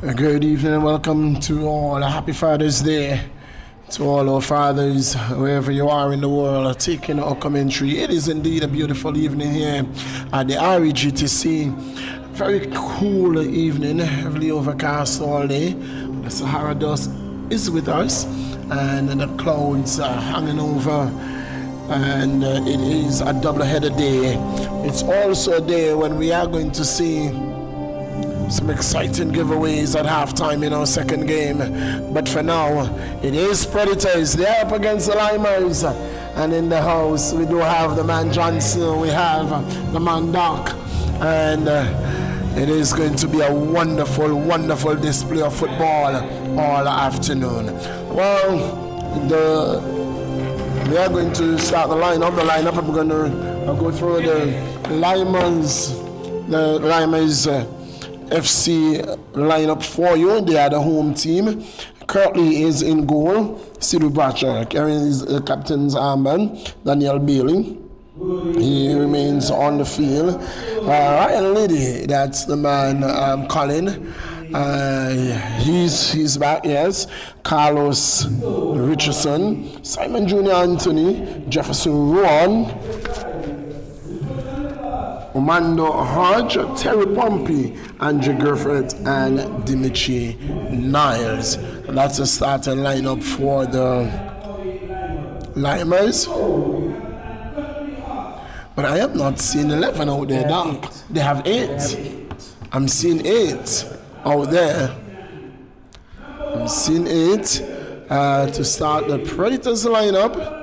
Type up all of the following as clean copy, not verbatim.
Good evening and welcome to all. Happy Father's Day to all our fathers, wherever you are in the world, taking our commentary. It is indeed a beautiful evening here at the REGTC. Very cool evening, heavily overcast all day. The Sahara dust is with us and the clouds are hanging over. And it is a double-headed day. It's also a day when we are going to see some exciting giveaways at halftime in our second game. But for now, it is Predators. They're up against the Lymers. And in the house, we do have the man Johnson, we have the man Doc. And it is going to be a wonderful, wonderful display of football all afternoon. Well, we are going to start the lineup. I'm going to go through the Lymers FC lineup for you. They are the home team. Currently is in goal Sidhu Bracha, carrying his captain's armband. Daniel Bailey, he remains on the field. Ryan Liddy, that's the man. Colin, he's back. Yes. Carlos Richardson, Simon Junior Anthony, Jefferson Rowan, Omando Hodge, Terry Pompey, Andrew Griffith, and Dimitri Niles. And that's the starting lineup for the Lymers. But I have not seen 11 out there, Doc. They have 8. I'm seeing 8 out there. I'm seeing 8 to start the Predators lineup.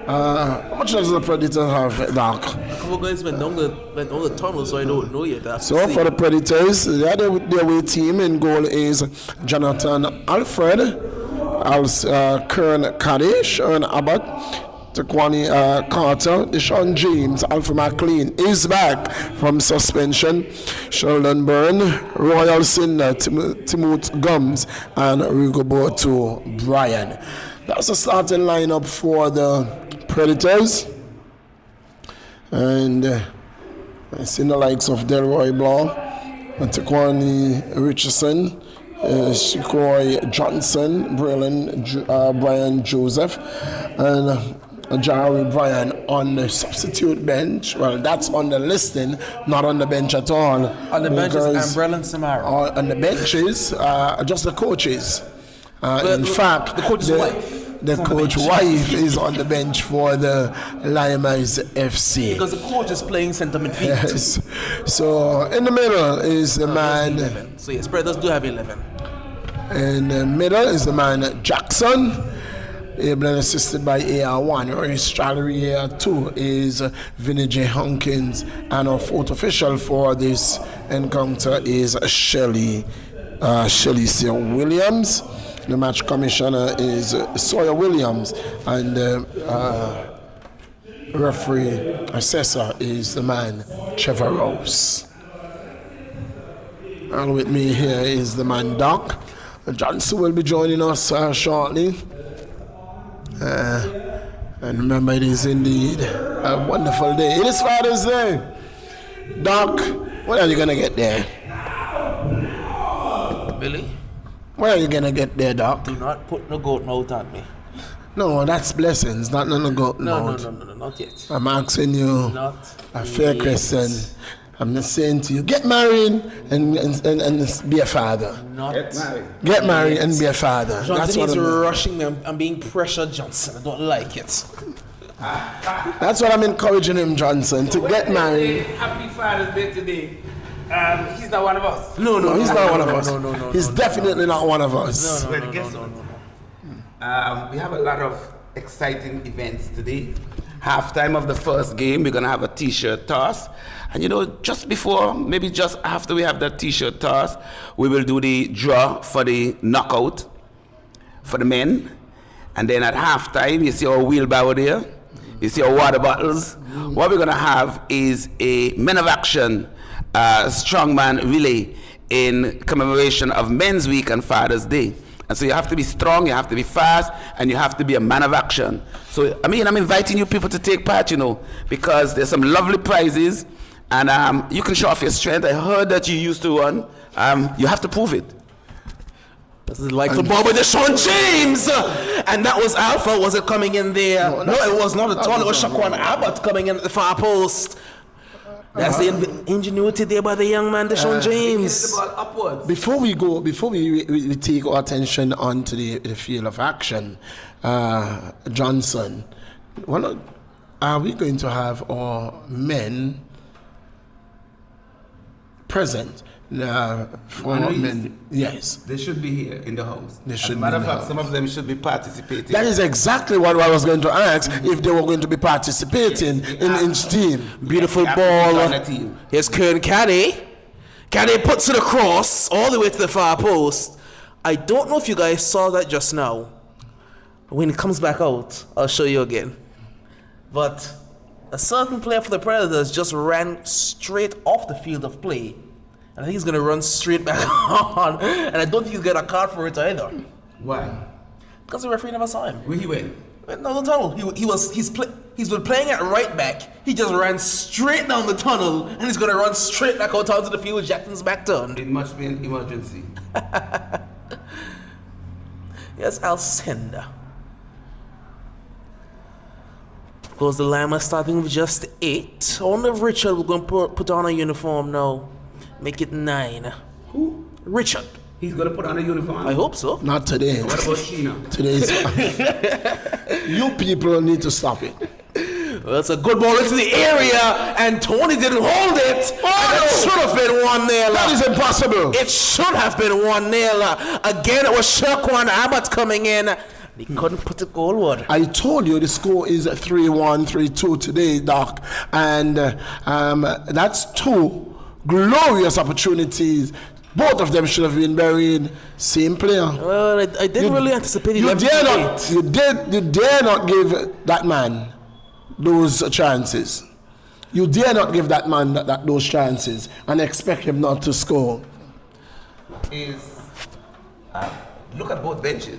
How much does the Predators have, Doc? A couple guys went down the tunnel, so I don't know yet. So for the Predators, the other away team in goal is Jonathan Alfred, Kern Kaddish, Sharon Abbott, Taquani Carter, Deshaun James, Alfred McLean is back from suspension, Sheldon Byrne, Royal Cinder, Timothy Gums, and Rigoberto Bryan. That's the starting lineup for the Predators. And I see the likes of Delroy Blanc, Taquani Richardson, Shikoy Johnson, Brian Joseph, and Jari Bryan on the substitute bench. Well, that's on the listing, not on the bench at all. On the bench is Ambrella and Samara. On the benches, just the coaches. In fact, the coach's wife. The coach's wife is on the bench for the Lymers FC. Because the coach is playing centre midfield. Yes. So in the middle is the man. 11. So yes, Predators do have 11. In the middle is the man Jackson, able and assisted by AR1. Registry AR2 is Vinny J. Hunkins, and our fourth official for this encounter is Shelley C. Williams. The match commissioner is Sawyer Williams, and the referee assessor is the man Trevor Rose. And with me here is the man Doc. Johnson will be joining us shortly. And remember, it is indeed a wonderful day. It is Father's Day. Doc, what are you going to get there? Billy? Where are you going to get there, Doc? Do not put no goat mouth on me. No, that's blessings, not no goat mouth. No, not yet. I'm asking you Not a fair question. I'm just saying to you, get married and be a father. Get married and be a father. Johnson That's what is rushing me. I'm being pressured, Johnson. I don't like it. That's what I'm encouraging him, Johnson, to get married. Happy Father's Day today. He's not one of us. No, he's not one of us. No, He's definitely not one of us. No. We have a lot of exciting events today. Halftime of the first game, we're going to have a t-shirt toss. And just before, maybe just after we have that t-shirt toss, we will do the draw for the knockout for the men. And then at halftime, you see our wheelbarrow there. You see our water bottles. What we're going to have is a Men of Action strongman relay in commemoration of Men's Week and Father's Day. And so you have to be strong, you have to be fast, and you have to be a man of action. So, I'm inviting you people to take part, because there's some lovely prizes, and you can show off your strength. I heard that you used to run. You have to prove it. This is like the ball with Deshaun James, and that was Alpha. Was it coming in there? No, it was not at all. It was Shaquan Abbott coming in at the far post. That's the ingenuity there by the young man, Deshaun James. The ball upwards. Before we take our attention onto the field of action, Johnson, are we going to have our men present? For men, yes. They should be here in the house. They should As a matter be of in the fact, some of them should be participating. That is exactly what I was going to ask, if they were going to be participating in each team. Beautiful They have ball. to be on the team. Here's Kern Caddy. Caddy puts it across all the way to the far post. I don't know if you guys saw that just now. When it comes back out, I'll show you again. But a certain player for the Predators just ran straight off the field of play. And I think he's going to run straight back on. And I don't think he'll get a card for it either. Why? Because the referee never saw him. Where he went? No, the tunnel. He's been playing at right back. He just ran straight down the tunnel, and he's gonna run straight back out onto the field with Jackson's back turned. It must be an emergency. Yes, Alcindor. Of course, the Lymers starting with just 8. I wonder if Richard will go and put on a uniform now. Make it 9. Who? Richard. He's gonna put on a uniform? I hope so. Not today. What about Sheena? Today's you people need to stop it. Well, it's a good ball into the area, and Tony didn't hold it. And it should have been 1-0. That is impossible. It should have been 1-0. Again, it was Shaquan Abbott coming in. He couldn't put it goalward. I told you the score is 3-1, 3-2 today, Doc. And that's 2 glorious opportunities. Both of them should have been buried. Same player. Well, I didn't really anticipate You 11 dare to not. 8. You dare not give that man those chances. You dare not give that man those chances and expect him not to score. Look at both benches.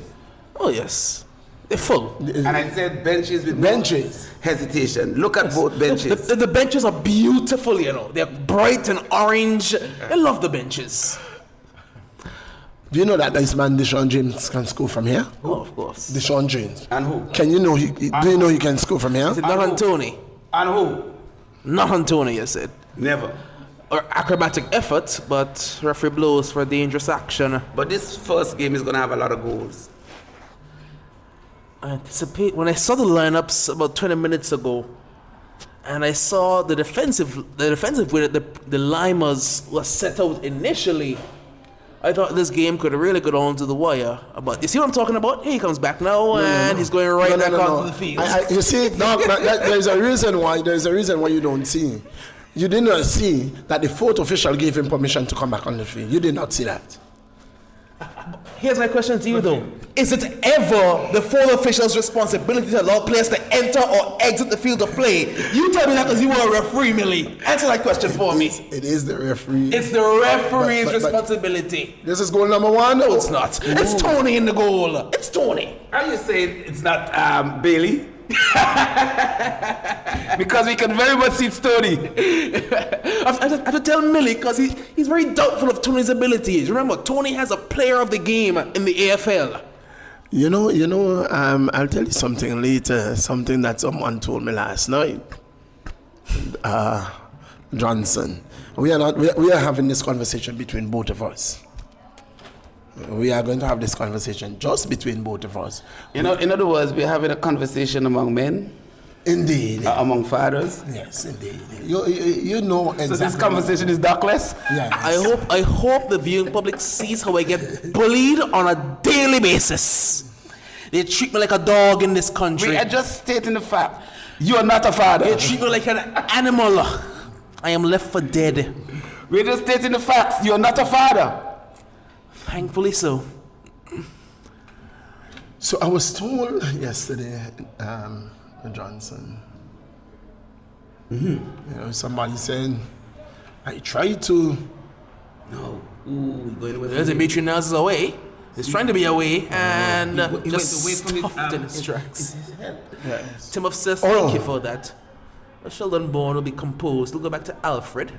Oh, yes. They're full. And I said benches with Benches. no hesitation. Look at both benches. The benches are beautiful, you know. They're bright and orange. I love the benches. Do you know that this man Deshaun James can score from here? Oh, of course. Deshaun James. And who? Do you know he can score from here? Is it not on Tony? And who? Not on Tony, I said. Never. Or acrobatic effort, but referee blows for a dangerous action. But this first game is gonna have a lot of goals. I anticipate when I saw the lineups about 20 minutes ago, and I saw the defensive way that the Lymers was set out initially, I thought this game could really go down to the wire. But you see what I'm talking about? Here he comes back now, and he's going right back onto the field. You see, Doc, there's a reason why you don't see. You did not see that the fourth official gave him permission to come back on the field. You did not see that. Here's my question to you though. Is it ever the fourth official's responsibility to allow players to enter or exit the field of play? You tell me that because you are a referee, Millie. Answer that question for me. It is the referee. It's the referee's responsibility. This is goal number 1. No, it's not. It's Tony in the goal. It's Tony. Are you saying it's not Bailey? Because we can very much see it's Tony. I have to tell Millie because he's very doubtful of Tony's abilities. Remember, Tony has a player of the game in the AFL. You know, I'll tell you something later, something that someone told me last night. Johnson, we are having this conversation between both of us. We are going to have this conversation just between both of us. You know, in other words, we're having a conversation among men. Indeed. Among fathers. Yes, indeed. You know exactly. So this conversation is darkless? Yes. I hope the viewing public sees how I get bullied on a daily basis. They treat me like a dog in this country. We are just stating the fact. You are not a father. They treat me like an animal. I am left for dead. We're just stating the facts. You are not a father. Thankfully so. So I was told yesterday, Johnson, somebody saying, I tried to. No. Ooh, going away. There's Dimitri Nels is away. He's trying to be away and he just went away from stuffed in his tracks. Yes. Tim says thank you for that. Sheldon Bourne will be composed. We'll go back to Alfred.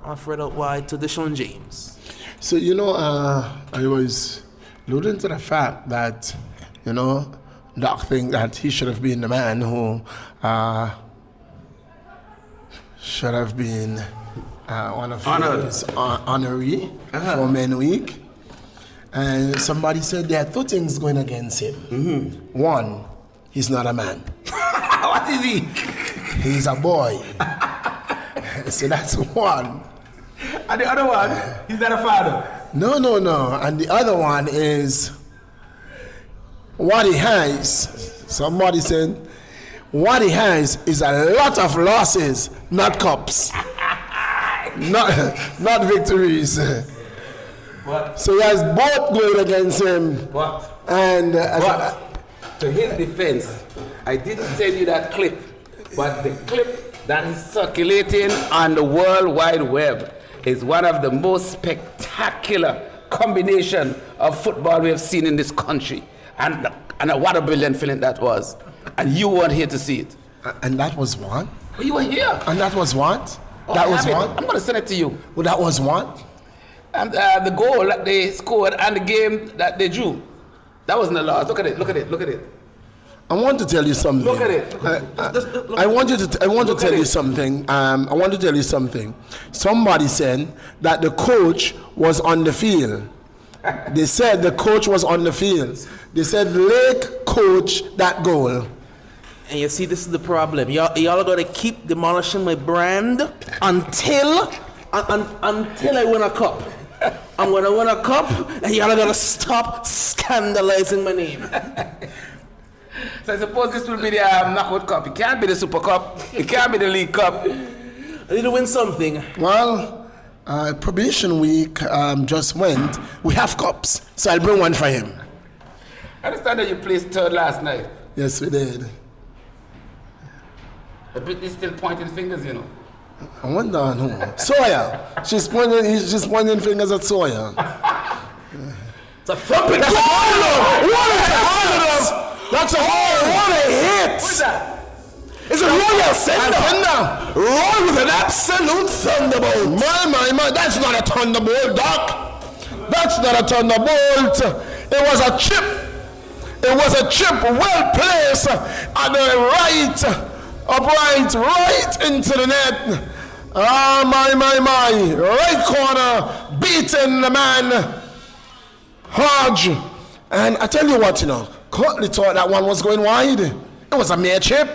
Alfred out wide to Deshaun James. So, I was alluding to the fact that, Doc think that he should have been the man who should have been one of his honoree for Men Week. And somebody said there are two things going against him. One, he's not a man. What is he? He's a boy. So that's one. And the other one, he's not a father. No. And the other one is what he has. Somebody said what he has is a lot of losses, not cups. not victories. What? So he has both going against him. What? And To his defense, I didn't send you that clip, but the clip that is circulating on the World Wide Web is one of the most spectacular combination of football we have seen in this country. And what a brilliant feeling that was. And you weren't here to see it. And that was what? Well, you were here. And that was what? Oh, that was it. what? I'm going to send it to you. Well, that was what? And the goal that they scored and the game that they drew. That wasn't a loss. Look at it. I want to tell you something. Look at it. I want to tell you something. I want to tell you something. Somebody said that the coach was on the field. They said the coach was on the field. They said Lake coach that goal. And you see, this is the problem. Y'all are gonna keep demolishing my brand until I win a cup. I'm gonna win a cup, and y'all are gonna stop scandalizing my name. So I suppose this will be the knockout cup. It can't be the Super Cup. It can't be the League Cup. I need to win something. Well, probation week just went. We have cups, so I'll bring one for him. I understand that you placed third last night. Yes, we did. But Britney's still pointing fingers, you know. I wonder on who. Sawyer. She's pointing fingers at Sawyer. It's a thumping That's a hole! That's a hole! What a hit! Who's that? It's a royal sender! Roy with an absolute thunderbolt! My, that's not a thunderbolt, Doc. That's not a thunderbolt. It was a chip. It was a chip well placed at the upright, right into the net. Ah, my. Right corner, beating the man, Hodge. And I tell you what, Cotley thought that one was going wide. It was a mere chip.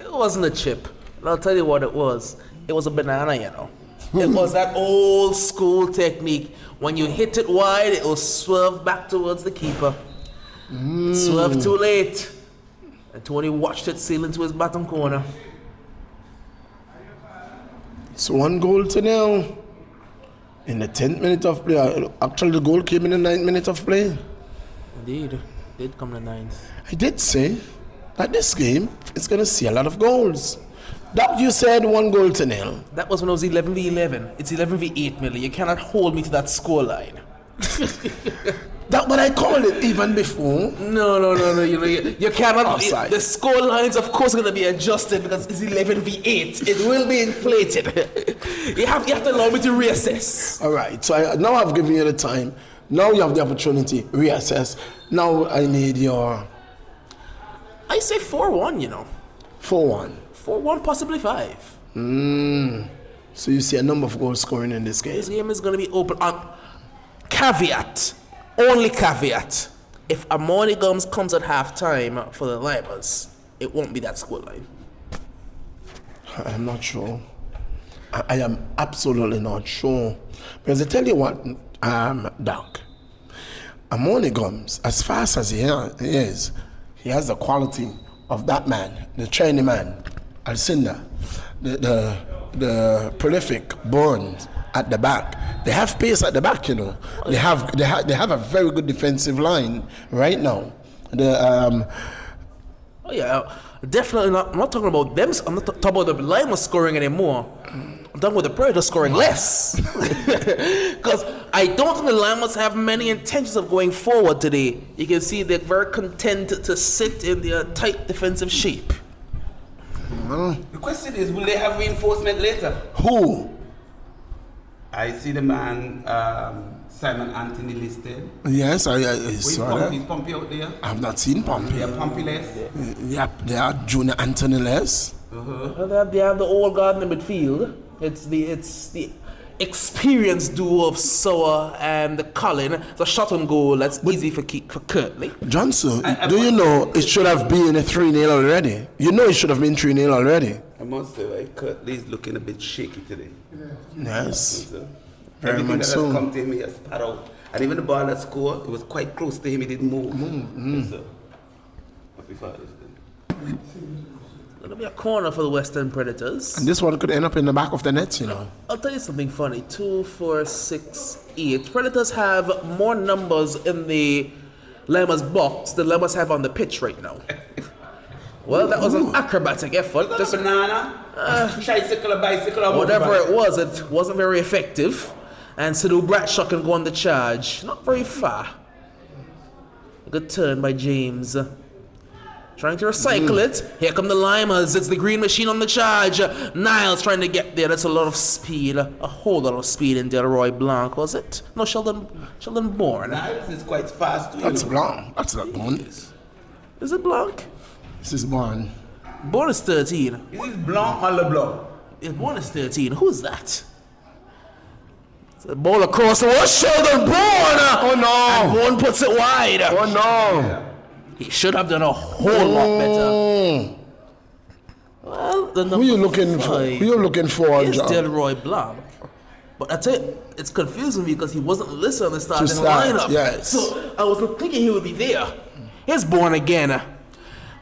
It wasn't a chip. And I'll tell you what it was. It was a banana, It was that old school technique. When you hit it wide, it will swerve back towards the keeper. Swerve too late. And Tony watched it sail into his bottom corner. It's 1-0 in the 10th minute of play. Actually, the goal came in the 9th minute of play. Indeed. Did come the 9th. I did say that this game is going to see a lot of goals. That you said 1-0. That was when it was 11v11. It's 11v8, Millie. You cannot hold me to that score line. That's what I called it even before. No. You cannot. Offside. The score lines, of course, are going to be adjusted because it's 11v8. It will be inflated. you have to allow me to reassess. All right. So now I've given you the time. Now you have the opportunity. Reassess. Now I need your... I say 4-1, 4-1. 4-1, possibly 5. So you see a number of goals scoring in this game. This game is going to be open. Caveat. Only caveat. If Amoni Gums comes at halftime for the Lymers, it won't be that scoreline. I'm not sure. I am absolutely not sure. Because I tell you what, Doc, Amoni Gums, as fast as he is, he has the quality of that man, the training man, Alcinda, the prolific Burns at the back. They have pace at the back, They have a very good defensive line right now. Definitely not. I'm not talking about them. I'm not talking about the Lymers scoring anymore. I'm talking about the Predators scoring less. Because I don't think the Lymers have many intentions of going forward today. You can see they're very content to sit in their tight defensive shape. The question is, will they have reinforcement later? Who? I see the man Simon Anthony listed. Yes, I saw that. Is Pompey out there? I've not seen Pompey. Yeah, Pompey less. Yep, they are Junior Anthony Les. Well, they have the old guard in the midfield. It's the experienced duo of Sower and Colin. It's a shot on goal that's easy for Kirtley. Johnson, do you know it should have been a 3-0 already? You know it should have been 3-0 already. I must say, right, Kirtley is looking a bit shaky today. Yes. So, Very everything much that so. has come to him, he has spat out. And even the ball that scored, it was quite close to him, he didn't move. So, happy Father's Day. It'll be a corner for the Western Predators. And this one could end up in the back of the net, you know. I'll tell you something funny. 2, 4, 6, 8. Predators have more numbers in the Lymers box than Lymers have on the pitch right now. Well, that was an acrobatic effort. Just a banana, tricycle, a bicycle, or Whatever it wasn't very effective. And Sidhu Bradshaw can go on the charge. Not very far. A good turn by James. Trying to recycle it. Here come the Lymers. It's the green machine on the charge. Niles trying to get there. That's a lot of speed. A whole lot of speed in Delroy Blanc, was it? No, Sheldon Bourne. Niles is quite fast too. That's Blanc. That's not Bond. Is it Blanc? This is Bond. Bourne is 13. Is this Blanc or LeBlanc? If Bourne is 13, who's that? It's a ball across the wall. Sheldon Bourne! Oh And no! Bourne puts it wide. Oh no! He should have done a whole lot better. Well, the number Who you looking for? 5 Who you looking for, is John? Delroy Blanc. But I tell you, it's confusing me because he wasn't listed on the starting start, lineup. yes. So I was thinking he would be there. Here's Bourne again.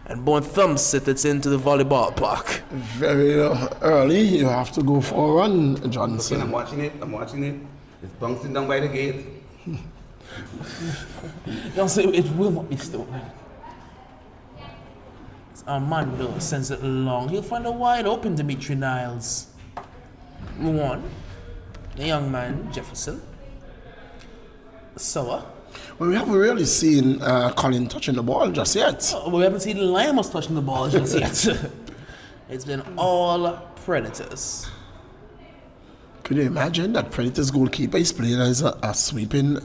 And Bourne thumps it. It's into the volleyball park. Very early. You have to go for a run, I'm Johnson. watching it. It's bouncing down by the gate. It will not be stolen. Armando sends it long. He'll find a wide open Dimitri Niles. Ruan, the young man, Jefferson. Soa. Well, we haven't really seen Colin touching the ball just yet. Oh, we haven't seen Lymers touching the ball just yet. It's been all Predators. Could you imagine that Predators goalkeeper is playing as a sweeping?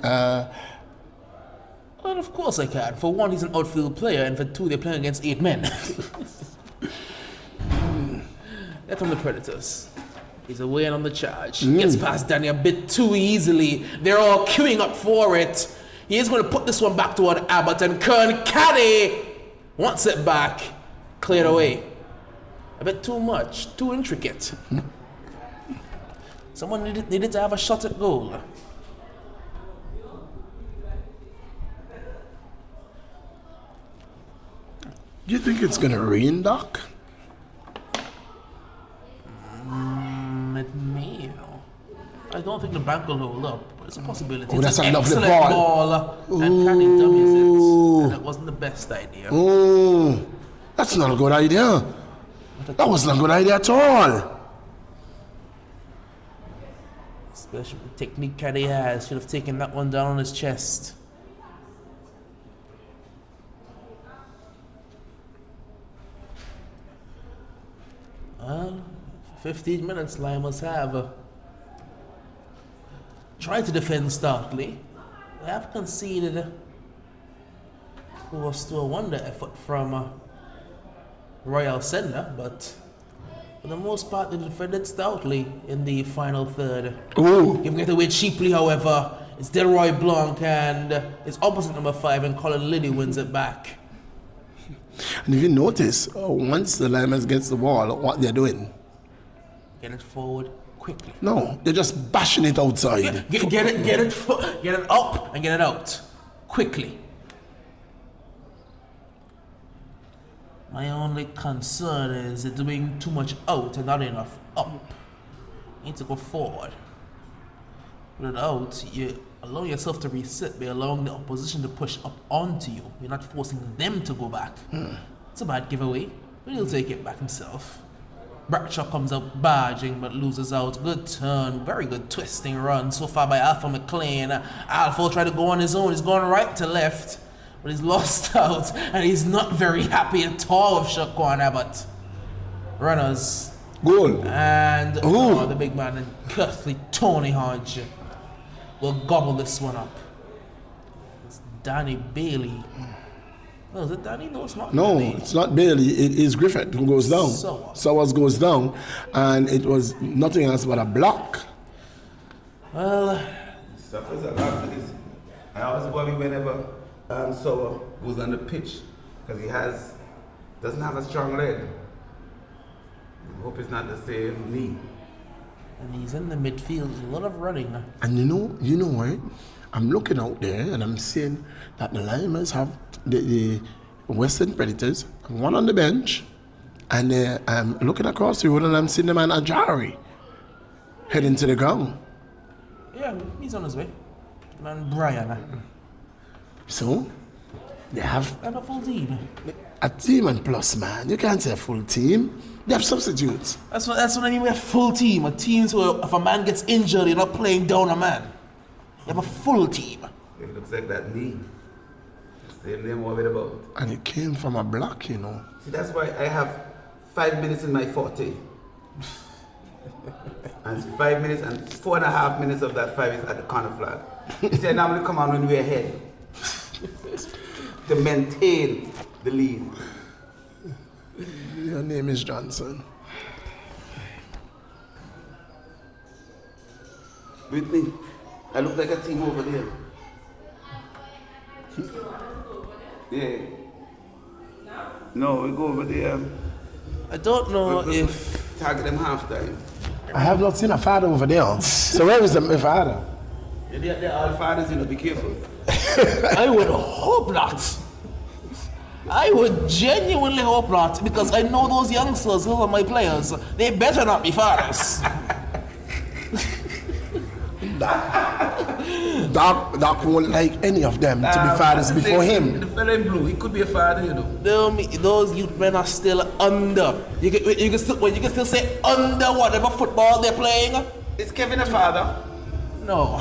Well, of course I can. For one, he's an outfield player, and for two, they're playing against 8 men. There come the Predators. He's away and on the charge. Gets past Danny a bit too easily. They're all queuing up for it. He is going to put this one back toward Abbott, and Kern Caddy wants it back. Cleared away. A bit too much, too intricate. Someone needed to have a shot at goal. Do you think it's gonna rain, Doc? It may, you know. I don't think the bank will hold up, but it's a possibility. Oh, It's that's an a lovely excellent ball. And Caddy dummies it. And it wasn't the best idea. Oh, that's not a good idea. That was not a good idea at all. Especially the technique Caddy has. Should have taken that one down on his chest. Well, 15 minutes Lymers have tried to defend stoutly. They have conceded, of course, to a wonder effort from Royal Sender, but for the most part they defended stoutly in the final third. Ooh. Giving it away cheaply, however, it's Delroy Blanc and his opposite number 5, and Colin Liddy wins it back. And if you notice, once the Lymers gets the ball, what they're doing? Get it forward quickly. No, they're just bashing it outside. Get it up and get it out quickly. My only concern is they're doing too much out and not enough up. You need to go forward. With it out, you allow yourself to reset by allowing the opposition to push up onto you. You're not forcing them to go back. It's a bad giveaway, but he'll take it back himself. Bradshaw comes out barging but loses out. Good turn, very good twisting run so far by Alpha McLean. Alpha will try to go on his own. He's going right to left, but he's lost out and he's not very happy at all with Shaquan Abbott. Runners. Goal. And Who? the big man, Curtly Tony Hodge, will gobble this one up. It's Danny Bailey. No, is it Danny? No, it's not. No, Danny. it's not Bailey. It is Griffith who goes down. Sowers goes down, and it was nothing else but a block. Well, Suffers a lot for this. I always worry whenever Sower goes on the pitch because he doesn't have a strong leg. I hope it's not the same knee. and he's in the midfield. There's a lot of running. And you know what? I'm looking out there and I'm seeing that the Lymers have the Western Predators, one on the bench, and I'm looking across the road and I'm seeing the man Ajari heading to the ground. Yeah, he's on his way. Man, Brian. So, they have And a full team. a team and plus, man. You can't say a full team. They have substitutes. That's what I mean. We have full team. A team so if a man gets injured, you're not playing down a man. You have a full team. It looks like that knee. Same name worried about. And it came from a block, you know. See, that's why I have 5 minutes in my forte. And 5 minutes and 4.5 minutes of that 5 is at the corner flag. You see, I normally come on when we're ahead to maintain the lead. Your name is Johnson. Whitney, I look like a team over there. Yeah. No, we go over there. I don't know if Target them half time. I have not seen a father over there. So where is the father? They're all fathers, you know, be careful. I would hope not. I would genuinely hope not, because I know those youngsters, those are my players. They better not be fathers. Doc won't like any of them to be fathers before him. The fella in blue, he could be a father, you know. Those youth men are still under. You can still say under whatever football they're playing. Is Kevin a father? No.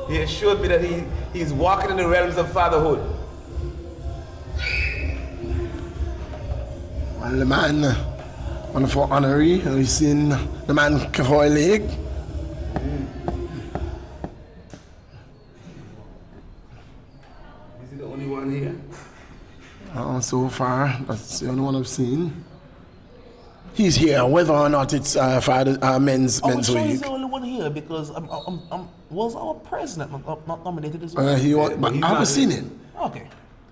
He assured me that he's walking in the realms of fatherhood. And the man, on for honorary, we've seen the man Kavoy League. Is he the only one here? So far, that's the only one I've seen. He's here, whether or not it's men's I'm sure he's league. the only one here because was our president not nominated as well? But I haven't seen him. Okay.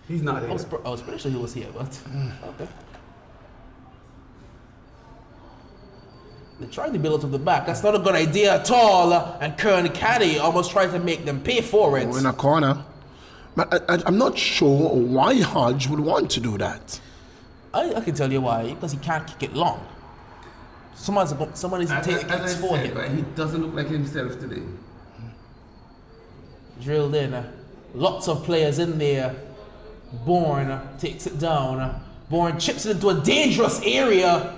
He's not I here. was pretty sure he was here, but okay. They're trying to build it from the back. That's not a good idea at all. And Kern Caddy almost tried to make them pay for it. In a corner. But I'm not sure why Hodge would want to do that. I can tell you why. Because he can't kick it long. Someone needs to take the kicks for him. But he doesn't look like himself today. Drilled in. Lots of players in there. Bourne takes it down. Bourne chips it into a dangerous area.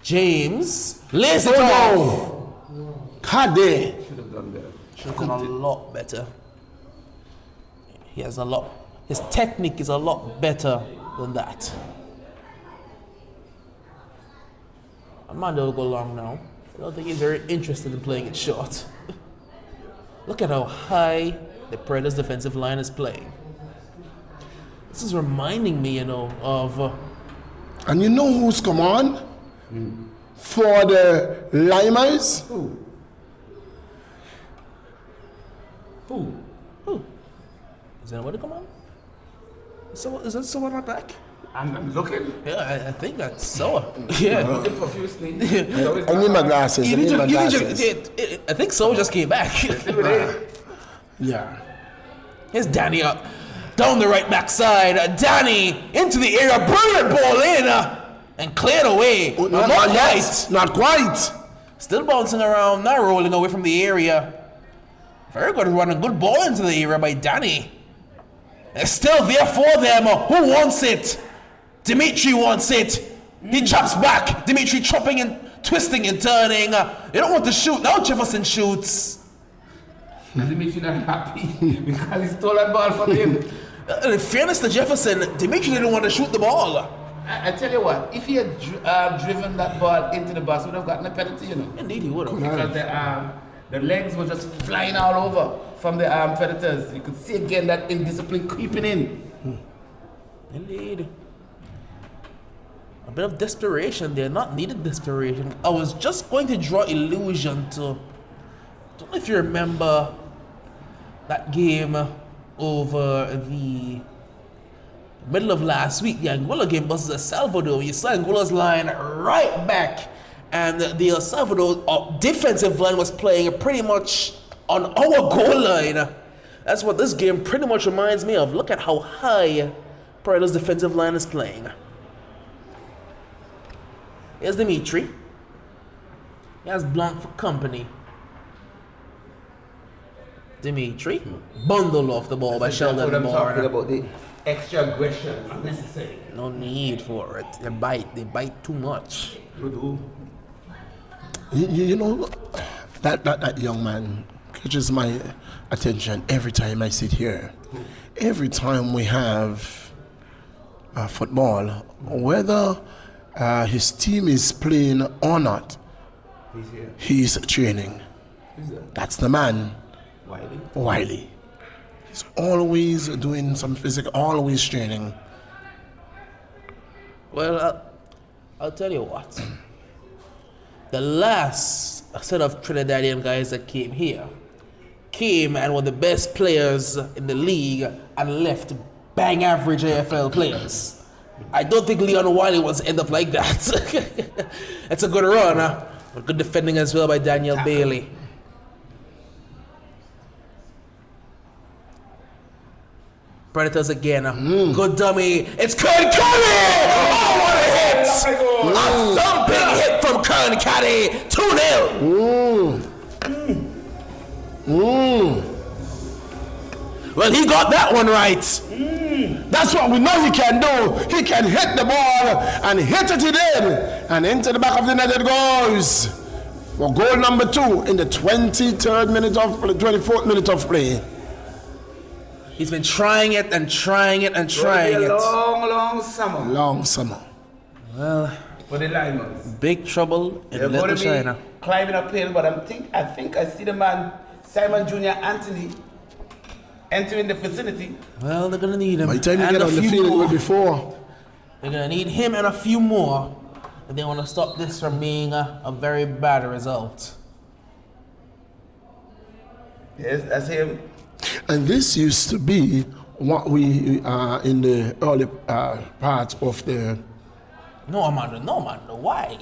James lays it off. Kade. Should have done better. Should have done a lot better. He has a lot. His technique is a lot better than that. Amanda will go long now. I don't think he's very interested in playing it short. Look at how high the Predators' defensive line is playing. This is reminding me, of. And you know who's come on? For the Lymers? Who? Is anybody come on? Is that someone not back? I'm looking. Yeah, I think that's so. Yeah. Looking profusely. I need my glasses. I think so just came back. Yeah. Here's Danny up. Down the right backside. Danny into the area. Brilliant ball in. And cleared away. Not quite. Not quite. Still bouncing around. Now rolling away from the area. Very good run. A good ball into the area by Danny. It's still there for them. Who wants it? Dimitri wants it. He chops back. Dimitri chopping and twisting and turning. They don't want to shoot. Now Jefferson shoots. Dimitri not happy because he stole that ball from him. And in fairness to Jefferson, Dimitri didn't want to shoot the ball. I tell you what, if he had driven that ball into the box, he would have gotten a penalty, you know. Indeed, he would have. Because the legs were just flying all over from the Predators. You could see again that indiscipline creeping in. Indeed. A bit of desperation there, not needed desperation. I was just going to draw illusion to, I don't know if you remember that game over the middle of last week, the Angola game versus El Salvador. You saw Angola's line right back, and the El Salvador defensive line was playing pretty much on our goal line. That's what this game pretty much reminds me of. Look at how high Predators' defensive line is playing. Here's Dimitri. He has Blanc for company. Dimitri, bundled off the ball by Sheldon I'm Moore. talking about the extra aggression, unnecessary. No need for it. They bite too much. You know, that young man catches my attention every time I sit here. Every time we have football, whether his team is playing or not, he's training. That's the man, Wiley. He's always doing some physical, always training. Well, I'll tell you what. The last set of Trinidadian guys that came here came and were the best players in the league and left bang average AFL players. I don't think Leon Wiley wants to end up like that. It's a good run, huh? Good defending as well by Daniel Bailey. Predators again. Good dummy. It's Kern Caddy! Oh, what a hit! A thumping hit from Kern Caddy. 2-0. Well, he got that one right. That's what we know he can do. He can hit the ball, and hit it he did. And into the back of the net it goes. For goal number 2 in the 24th minute of play. He's been trying it and trying it and trying it. Long summer. Long summer. Well, For the Lymers. big trouble in They're Little going to be China. climbing uphill, but I think I see the man, Simon Jr. Anthony, entering the vicinity. Well, they're going to need him. By the time you and get a on the few field, it more. will be 4. They're going to need him and a few more. And they want to stop this from being a very bad result. Yes, that's him. And this used to be what we, in the early part of the No, Amanda, why?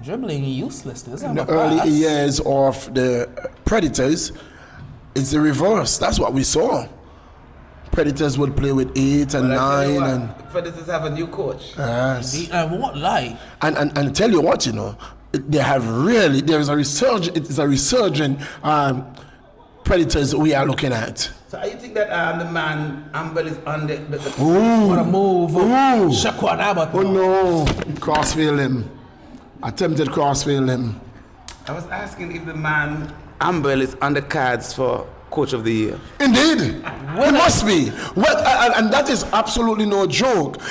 Dribbling useless. This is in not the a early pass. years of the Predators, it's the reverse. That's what we saw. Predators would play with 8 and 9 and Predators have a new coach. yes. I won't lie. And tell you what, you know, they have really it's a resurgent Predators we are looking at. So you think that the man Amber is on the What a move. Ooh. Shaquan Abbott. Oh no, crossfield him. Attempted crossfield him. I was asking if the man Amber is on the cards for Coach of the Year. Indeed, he must be. Well, and that is absolutely no joke.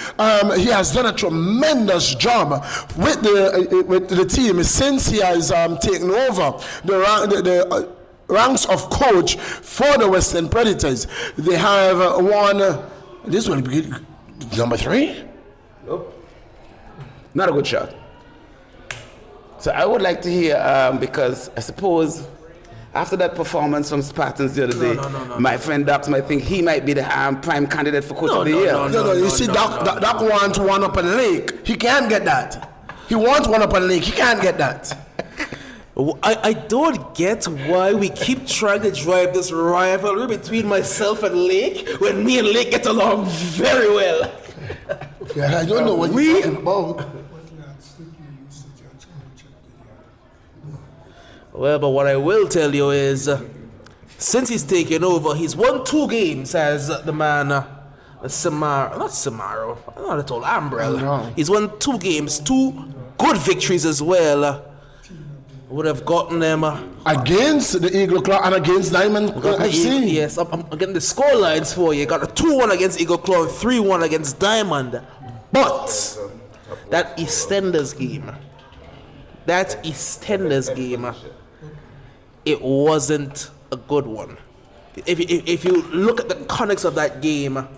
He has done a tremendous job with the team since he has taken over the ranks of coach for the Western Predators. They have won. This will be number 3. Nope. Not a good shot. So I would like to hear, because I suppose after that performance from Spartans the other day, my friend Doc might think he might be the prime candidate for Coach of the Year. No, you see, Doc wants one up on the lake. He can't get that. He wants one up on the lake. He can't get that. I don't get why we keep trying to drive this rivalry between myself and Lake when me and Lake get along very well. Yeah, I don't know what you're talking about. Well, but what I will tell you is, since he's taken over, he's won 2 games as the man, not Samaro, not at all, Ambrell. No. He's won 2 games, 2 good victories as well. would have gotten them. Against the Eagle Claw and against Diamond FC. Yes, I'm getting the score lines for you. Got a 2-1 against Eagle Claw and 3-1 against Diamond. But that EastEnders game, it wasn't a good one. If you look at the context of that game,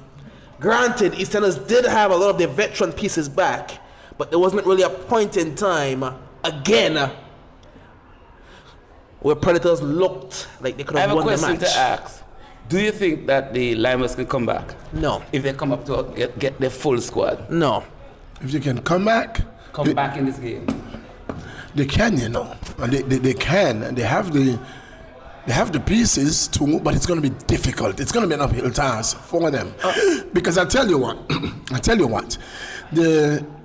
granted, EastEnders did have a lot of their veteran pieces back, but there wasn't really a point in time, again, where Predators looked like they could have won the match. I have a question to ask. Do you think that the Lymers can come back? No. If they come up to get their full squad? No. If they can come back? Come back in this game? They can, you know. And they can. And they have the pieces too, but it's going to be difficult. It's going to be an uphill task for them. Because I tell you what,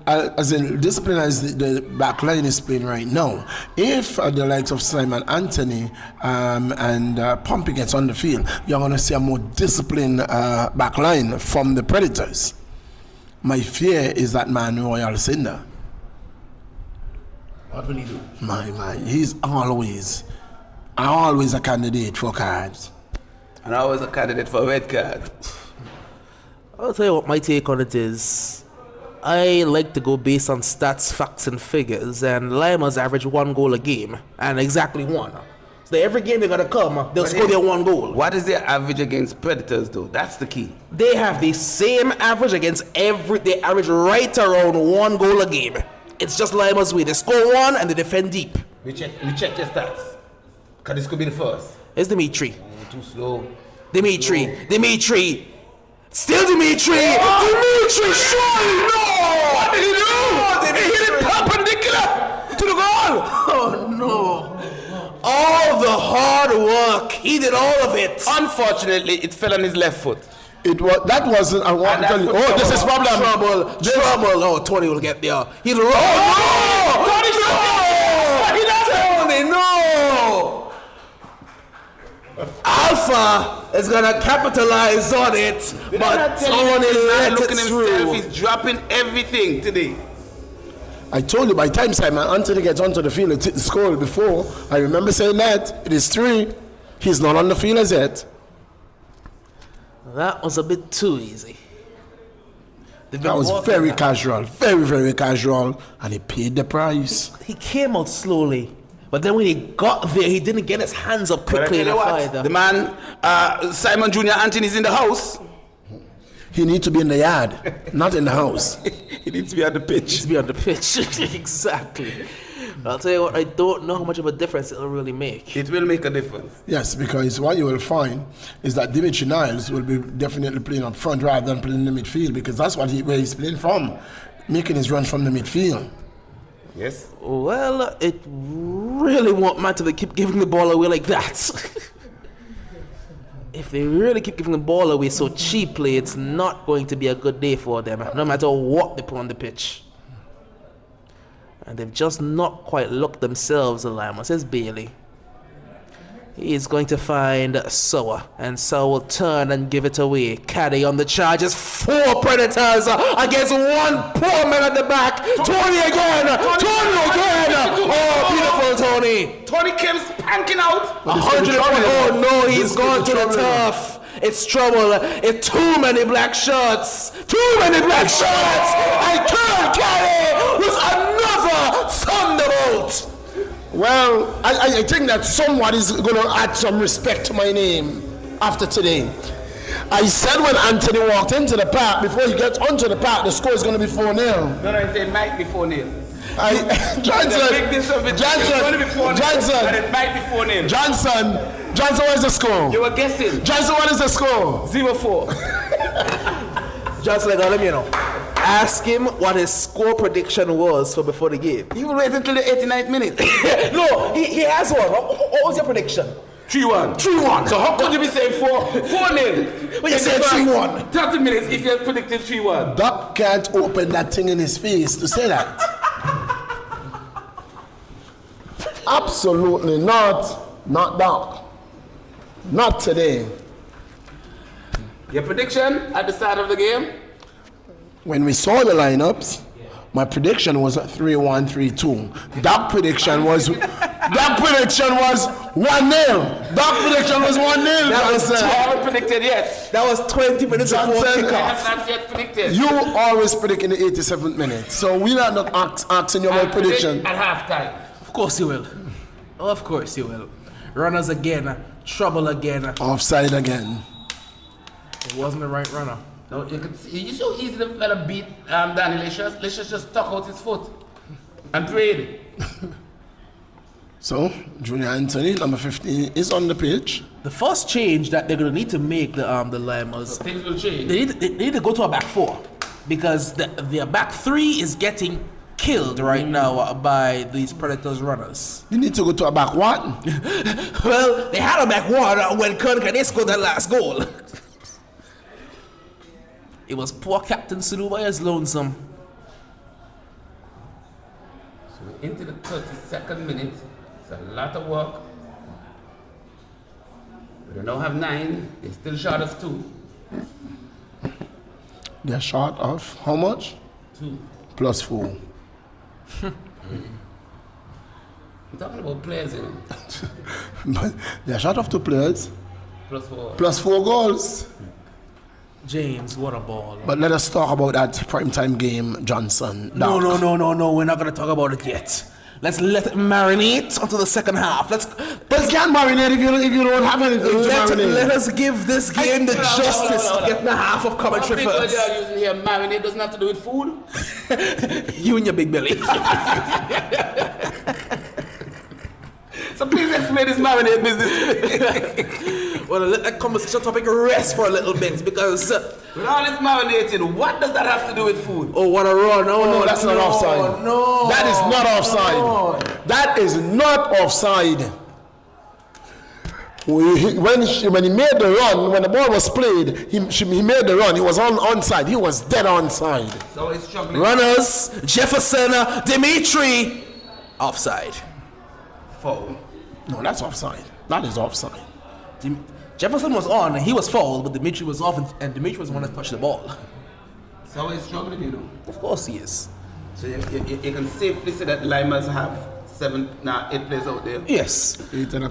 as in discipline as the back line is playing right now, if the likes of Simon Anthony and Pompey gets on the field, you're going to see a more disciplined back line from the Predators. My fear is that man Royal Cinder. What will he do? My, he's always a candidate for cards. And always a candidate for a red card. I'll tell you what my take on it is. I like to go based on stats, facts, and figures, and Lymers average 1 goal a game, and exactly 1. So every game they're gonna come, they'll score their 1 goal. What is their average against Predators, though? That's the key. They have the same average against they average right around 1 goal a game. It's just Lymers' way. They score 1 and they defend deep. We check your stats. Because this could be the first. It's Dimitri. Too slow. Dimitri. Still Dimitri! Dimitri, surely no! What did he do? He hit it perpendicular to the goal! Oh no. All the hard work, he did all of it. Unfortunately, it fell on his left foot. That wasn't. I want to tell you. Oh, this is problem. Trouble. Oh, Tony will get there. He'll roll. Tony, no! Alpha is gonna capitalize on it, but Tony let it through. He's dropping everything today. I told you by the time Simon Anthony gets onto the field, it's scored before. I remember saying that. It is 3. He's not on the field as yet. That was a bit too easy. That was very casual, very casual, and he paid the price. He came out slowly, but then when he got there, he didn't get his hands up quickly enough either. The man, Simon Jr. Anthony, is in the house. He needs to be in the yard, not in the house. He needs to be on the pitch. Exactly. I'll tell you what, I don't know how much of a difference it'll really make. It will make a difference. Yes, because what you will find is that Dimitri Niles will be definitely playing up front rather than playing in the midfield, because that's where he's playing from, making his run from the midfield. Yes. Well, it really won't matter if they keep giving the ball away like that. If they really keep giving the ball away so cheaply, it's not going to be a good day for them, no matter what they put on the pitch. And they've just not quite looked themselves a Lymers. Says Bailey. He is going to find Sower, and Sower will turn and give it away. Caddy on the charges. 4 Predators against 1 poor man at the back. Tony again. Oh, beautiful Tony. Tony came spanking out. 100. Oh no, he's gone to the turf. It's trouble. It's too many black shirts. And Karen Caddy with another thunderbolt. Well, I think that someone is going to add some respect to my name after today. I said when Anthony walked into the park, before he gets onto the park, the score is going to be 4-0. No, it might be 4-0. Johnson, what is the score? You were guessing. Johnson, what is the score? 0-4. Johnson, let me know. Ask him what his score prediction was for before the game. You will wait until the 89th minute. No, he has one. What was your prediction? 3-1. So how could you be saying 4-0? When you said 3-1. 30 minutes if you had predicted 3-1. Doc can't open that thing in his face to say that. Absolutely not. Not Doc. Not today. Your prediction at the start of the game? When we saw the lineups, my prediction was 3-1, 3-2. Doc prediction was That prediction was 1-0. That prediction was 1-0. That was I haven't predicted yet. That was 20 minutes before Johnson. I kickoff. have not yet predicted. You always predict in the 87th minute. So we are not asking you about prediction. At halftime. Of course you will. Of course you will. Runners again. Trouble again. Offside again. It wasn't the right runner. No, you can see, you so easy to fella beat Danny Licious. Licious just stuck out his foot and prayed. So Junior Anthony, number 15, is on the pitch. The first change that they're going to need to make the Lymers, Things will change. they need to go to a back four because their back three is getting killed right now by these Predators runners. You need to go to a back what? Well, they had a back one when Kern scored that last goal. It was poor Captain Sulubaya's lonesome. So we're into the 32nd minute. It's a lot of work. We don't have 9. They're still short of 2. They're short of how much? 2. Plus 4. We're talking about players, you know. But they're short of 2 players. Plus 4. Plus 4 goals. James, what a ball. But let us talk about that primetime game, Johnson. No, Doc. no, we're not going to talk about it yet. Let's let it marinate until the second half. But you can't marinate if you don't have anything to marinate. Let us give this game the justice of getting a half of commentary What first. are using here? Marinade doesn't have to do with food. You and your big belly. So please explain this marinade business. Well, let that conversation topic rest for a little bit because... With all this marinating, what does that have to do with food? oh, what a run. Oh, No, that's not offside. No. That is not offside. No. That is not offside. When he made the run, when the ball was played, he made the run. He was onside. He was dead onside. So he's struggling. Runners, Jefferson, Dimitri, offside. Foul. No, that's offside. That is offside. Jefferson was on, and he was fouled, but Dimitri was off, and Dimitri was the one that touched the ball. So he's struggling, you know. Of course he is. So you can safely say that Lymers have 8 players out there. Yes. 8 and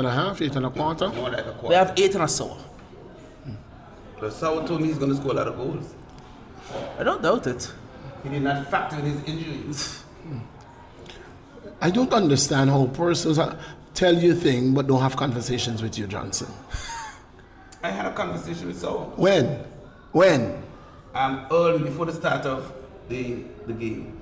a half, 8 and a quarter. More like a They quarter. have 8 and a sour. But Sauer told me he's going to score a lot of goals. I don't doubt it. He did not factor in his injuries. I don't understand how persons tell you things but don't have conversations with you, Johnson. I had a conversation with Sauer When? early before the start of the game.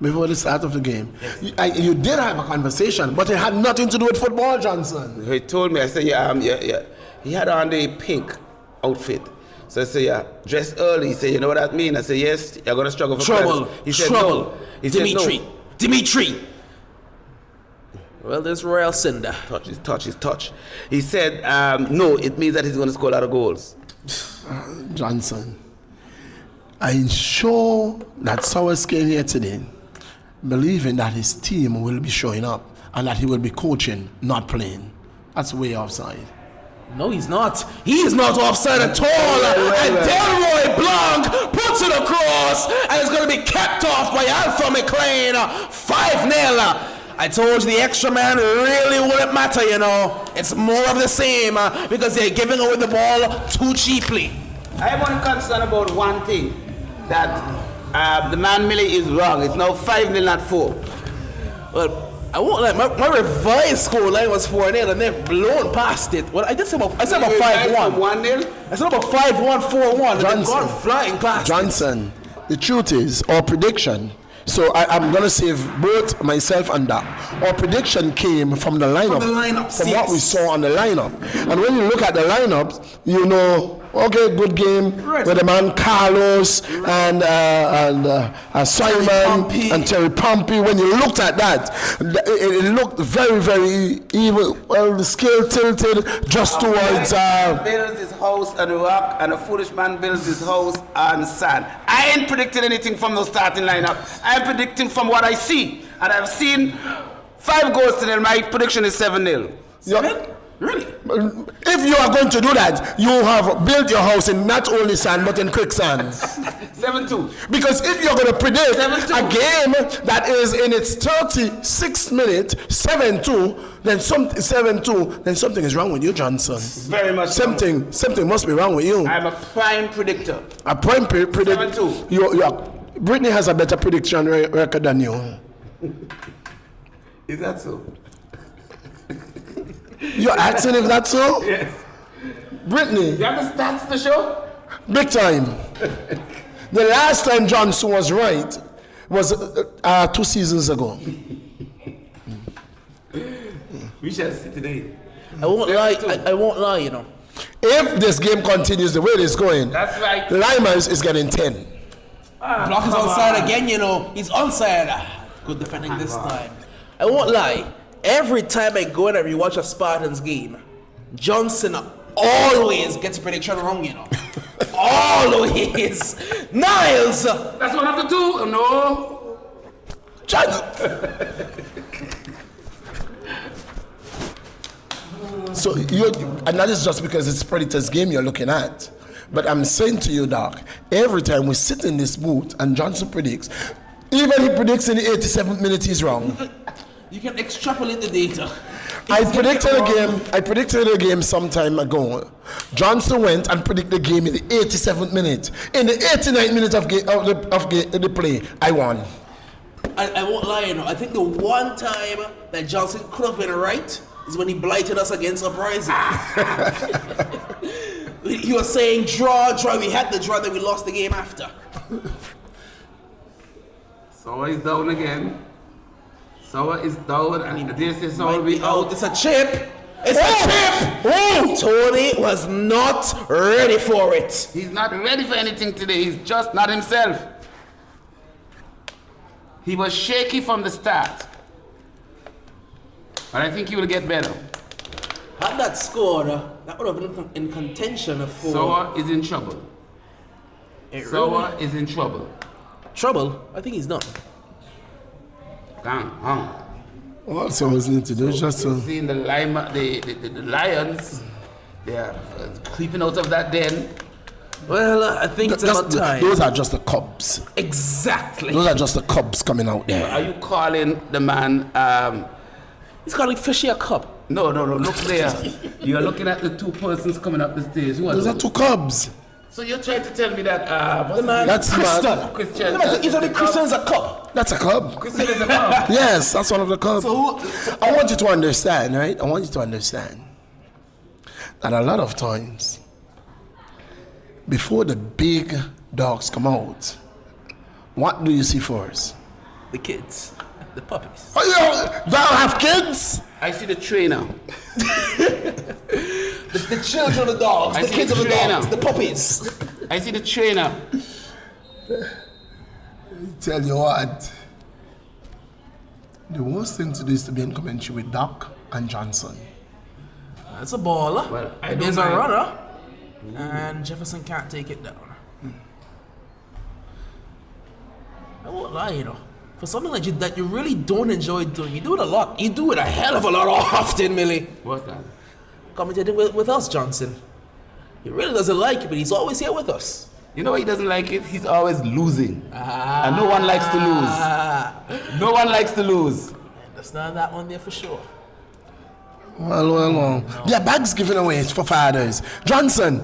Before the start of the game. You did have a conversation, but it had nothing to do with football, Johnson. He told me, I said, yeah. He had on the pink outfit. So I said, yeah, dress early. He said, you know what that means? I said, yes, you're going to struggle for Trouble. players. He said, Trouble. no. He Dimitri. said, no. Dimitri. Well, there's Royal Cinder. Touch. He said, no, it means that he's going to score a lot of goals. Johnson, I'm sure that Sowers came here today believing that his team will be showing up and that he will be coaching, not playing. That's way offside. No, he's not. He is not offside at all. And Delroy Blanc puts it across, and it's going to be kept off by Alpha McLean. 5-0. I told you the extra man really wouldn't matter, you know. It's more of the same because they're giving away the ball too cheaply. I am only concerned about one thing, that the man Millie is wrong. It's now 5-0, not 4. Well, I won't like my revised score line was 4-0 and they've blown past it. Well, I said about 5-1. 1-0? I said about 5-1, 4-1. They've gone flying past Johnson, the truth is, our prediction, so I'm going to save both myself and Doc. Our prediction came from the lineup. From what we saw on the lineup. And when you look at the lineup, you know, okay, good game with the man Carlos and Simon and Terry Pompey. When you looked at that, it looked very, very evil. Well, the scale tilted just towards. Builds his house on rock, and a foolish man builds his house on sand. I ain't predicting anything from the starting lineup. I'm predicting from what I see, and I've seen 5 goals to nil. My prediction is 7-0. 7? Really? If you are going to do that, you have built your house in not only sand but in quicksand. 7-2. Because if you're going to predict 7-2. a game that is in its 36th minute, 7-2, then something is wrong with you, Johnson. Very much. Something must be wrong with you. I'm a prime predictor. A prime predictor. 7-2. Brittany has a better prediction record than you. Is that so? You're asking if that's so? Yes. Brittany, You have the stats to show? big time. The last time Johnson was right was 2 seasons ago. We shall see today. I won't lie. I won't lie. You know. If this game continues the way it is going, That's right. Lymers is getting 10. Block is onside again. You know. He's onside. Good defending this time. I won't lie. Every time I go and I rewatch a Spartans game, Johnson always gets a prediction wrong. You know. Always. Niles. That's one of the two. No. So and that is just because it's Predators game you're looking at. But I'm saying to you, Doc, every time we sit in this booth and Johnson predicts, even he predicts in the 87th minute he's wrong. You can extrapolate the data. I predicted a game some time ago. Johnson went and predicted the game in the 87th minute. In the 89th minute of the play, I won. I won't lie, you know. I think the one time that Johnson could have been right is when he blighted us against Uprising. He was saying draw. We had the draw, then we lost the game after. Sour is down again. Sour is down, and this is all Might we be out. out. It's a chip. It's a chip. Tony was not ready for it. He's not ready for anything today. He's just not himself. He was shaky from the start. But I think he will get better. Had that scored, that would have been in contention for Sour is in trouble. Sour is in trouble. trouble. I think he's done. Gang. All someone need to do is just to... Seeing the lions, they are creeping out of that den. Well, I think it's about time. Those are just the cubs. Exactly. Those are just the cubs coming out there. Are you calling the man? He's calling Fishy a cup. No. Look there. You are looking at the two persons coming up the stairs. Who are Those are 2 cubs. So you're trying to tell me that what's The man, That's Christian. Christian? You told me Christian's a cup. That's a cub. Christian is a cub. Yes, that's one of the cubs. So I want you to understand, right? I want you to understand that a lot of times, before the big dogs come out, what do you see first? the kids, the puppies. Oh, you don't have kids? I see the trainer. The children of the dogs, I the see kids the of the trainer. dogs, the puppies. I see the trainer. Tell you what, the worst thing to do is to be in commentary with Doc and Johnson. That's a baller. Well, I It don't is a mind. runner, and Jefferson can't take it down. I won't lie, you know. For something like that you really don't enjoy doing, you do it a lot. You do it a hell of a lot often, Millie. What's that? Commentating with us, Johnson. He really doesn't like it, but he's always here with us. You know why he doesn't like it? He's always losing. And no one likes to lose. No one likes to lose. I understand that one there for sure. Well. There are bags given away for fathers. Johnson,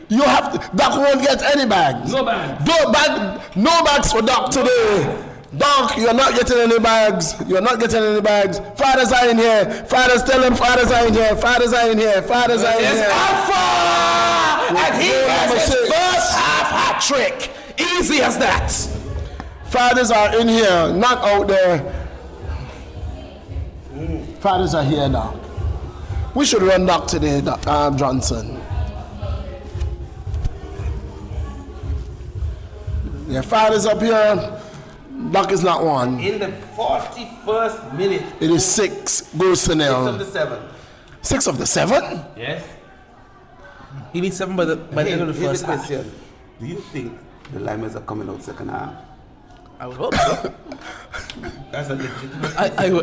you have to, Doc won't get any bags. No bags. No bags for Doc today. Doc, you're not getting any bags. You're not getting any bags. Fathers are in here. Fathers, tell them fathers are in here. Fathers are in here. Fathers are in It's here. Alpha! And he has his first half hat trick. Easy as that. Fathers are in here, not out there. Fathers are here now. We should run Doc today, Johnson. Yeah, fathers up here. Doc is not one. In the 41st minute. It is 6 goes to 6 of nil. the 7. 6 of the 7? Yes. He needs 7 by the end of the Here's first the half. question. Do you think the Lymers are coming out second half? I would hope so. That's a legitimate.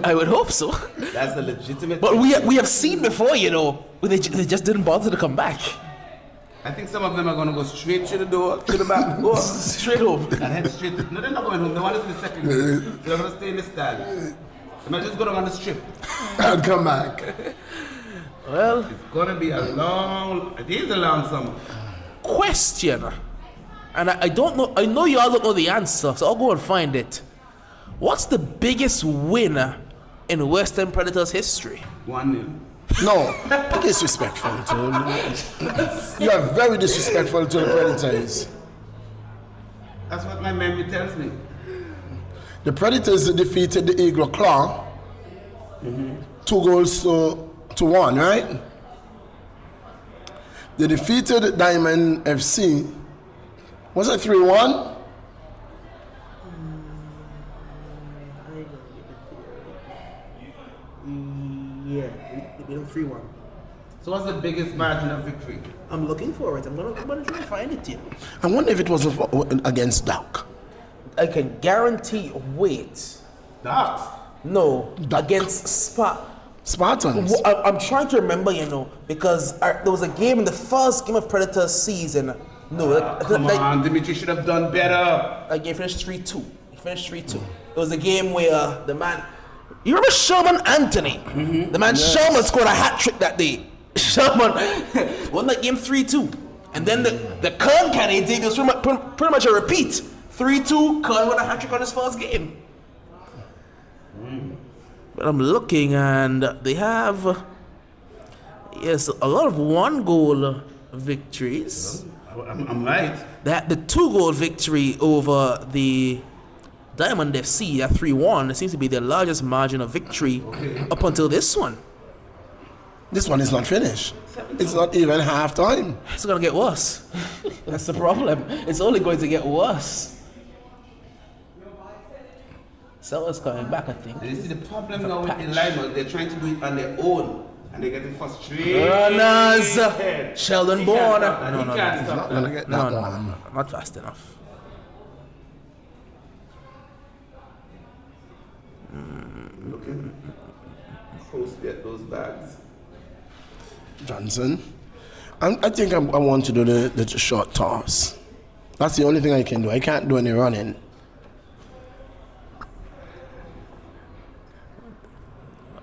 I would hope so. That's a legitimate. But we have seen before, you know, they just didn't bother to come back. I think some of them are going to go straight to the door, to the back door. Straight home. And head straight. No, they're not going home. They want us in the second game. So they're going to stay in the stand. They might just go down on the strip. And come back. Well, It's going to be a long, it is a long summer. question. And I don't know, I know y'all don't know the answer, so I'll go and find it. What's the biggest winner in Western Predators history? 1-0. No, be disrespectful to them. You are very disrespectful to the Predators. That's what my memory tells me. The Predators defeated the Eagle Claw 2-1, right? They defeated Diamond FC. Was it 3-1? Yeah, we beat them 3-1. So what's the biggest margin of victory? I'm looking for it. I'm gonna try and find it, you know. I wonder if it was against Duck. I can guarantee. Wait, Ducks. no, Duck. against Spartans. I'm trying to remember, you know, because there was a game in the first game of Predators season. No, Come on, Dimitri should have done better. that game finished 3-2. He finished 3-2. It was a game where the man. You remember Sherman Anthony? The man Sherman scored a hat trick that day. Sherman won that game 3-2. And then the Kern Canadian was pretty much a repeat. 3-2, Kern won a hat trick on his first game. But I'm looking and they have, yes, a lot of 1-goal victories. I'm right. They had the 2-goal victory over the Diamond FC at 3-1. It seems to be their largest margin of victory up until this one. This one is not finished. It's not even half time. It's gonna get worse. That's the problem. It's only going to get worse. Sellers coming back, I think. And you see the problem now with the Lymers, they're trying to do it on their own. And they're getting frustrated. Runners! Sheldon Bourne. No, he can't stop Not that. gonna get that one. Not fast enough. Looking closely at those bags. Johnson. I think I want to do the short toss. That's the only thing I can do. I can't do any running.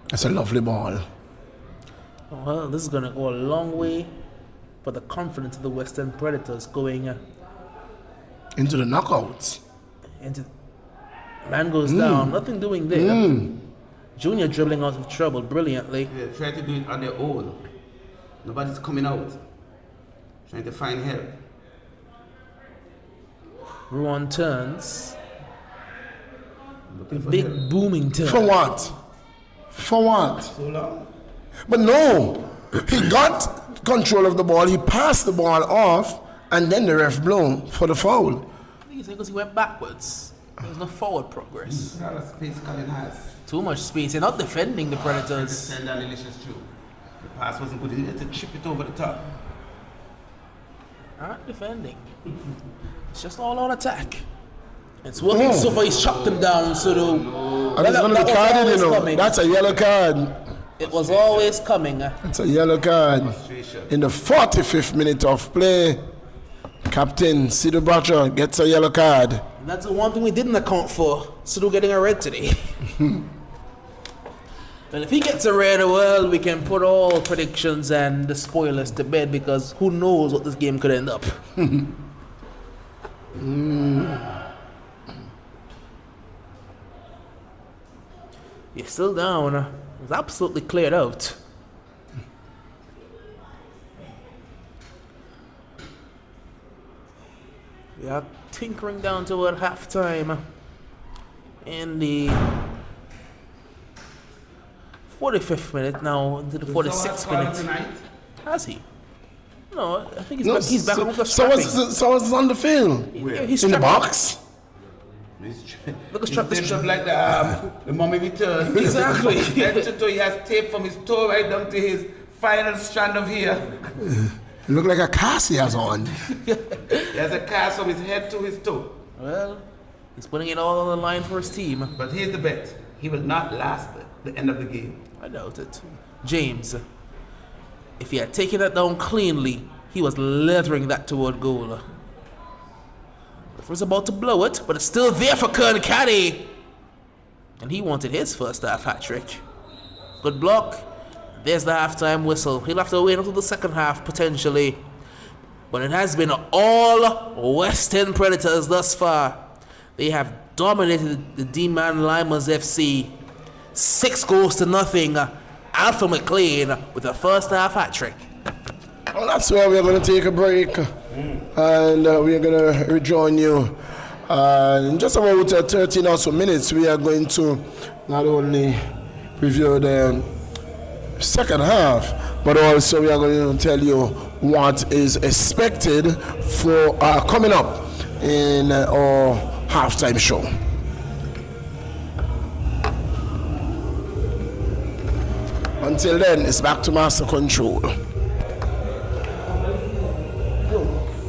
That's a lovely ball. Well, this is gonna go a long way for the confidence of the Western Predators going Into the knockouts. into. Man goes down. Nothing doing there. Junior dribbling out of trouble brilliantly. They're trying to do it on their own. Nobody's coming out. Trying to find help. Ruan turns. Looking for Big help. booming turn. For what? For what? So long. But no, he got control of the ball, he passed the ball off, and then the ref blew for the foul. I think it's because he went backwards. There's no forward progress. A lot of space Colin has. Too much space. They're not defending the Predators. Send that delicious too. The pass wasn't good. He had to chip it over the top. Not defending. It's just all on attack. It's working so far. He's chopped him down. So And it's going to be carded, you know. coming. That's a yellow card. It was always coming. It's a yellow card. Frustration. In the 45th minute of play, Captain Sidhu Bratcher gets a yellow card. That's the one thing we didn't account for. Sidhu getting a red today. Well, if he gets a red, well, we can put all predictions and the spoilers to bed because who knows what this game could end up. You're still down. It's absolutely cleared out. We are tinkering down toward halftime in the 45th minute now into the 46th minute. Tonight. Has he? No, I think he's back on the so was on the field. He's In the strapping. box. Look at strap. He's like the mummy return. Exactly. Head to toe, he has tape from his toe right down to his final strand of hair. It looked like a cast he has on. He has a cast from his head to his toe. Well, he's putting it all on the line for his team. But here's the bet. He will not last the end of the game. I doubt it. James, if he had taken that down cleanly, He was leathering that toward goal. Was about to blow it, but it's still there for Kern Caddy. And he wanted his first half hat trick. Good block. There's the halftime whistle. He'll have to wait until the second half, potentially. But it has been all Western Predators thus far. They have dominated the D-Man Lymers FC. 6-0. Alpha McLean with a first half hat trick. Well, that's where we're going to take a break. And we're going to rejoin you. In just about 13 or so minutes, we are going to not only review the second half, but also we are going to tell you what is expected for coming up in our halftime show. Until then, it's back to Master Control.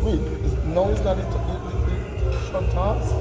Wait, no, it's not the short toss?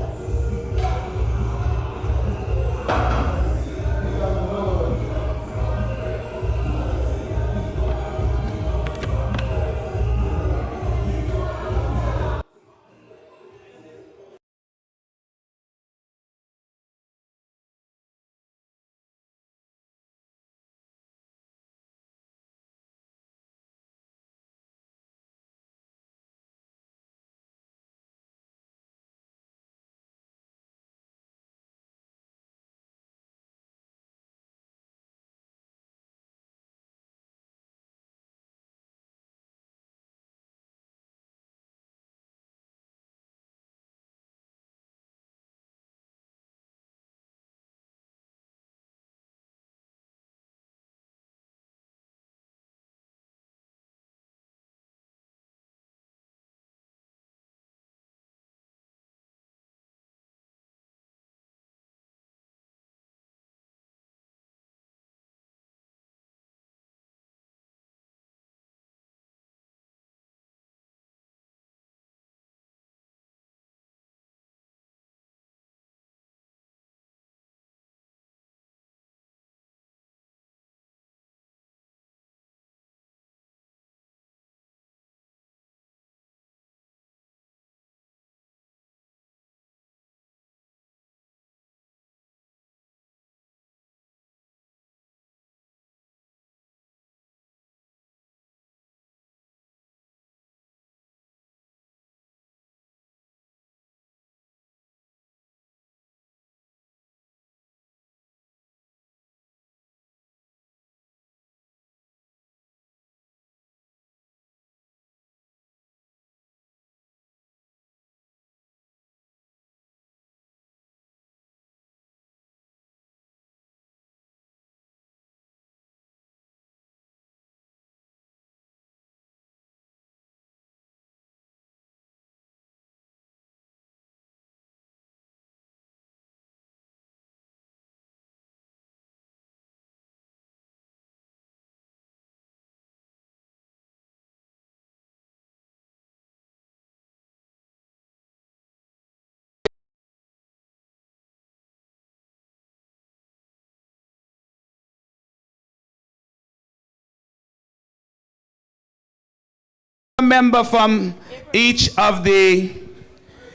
A member from each of the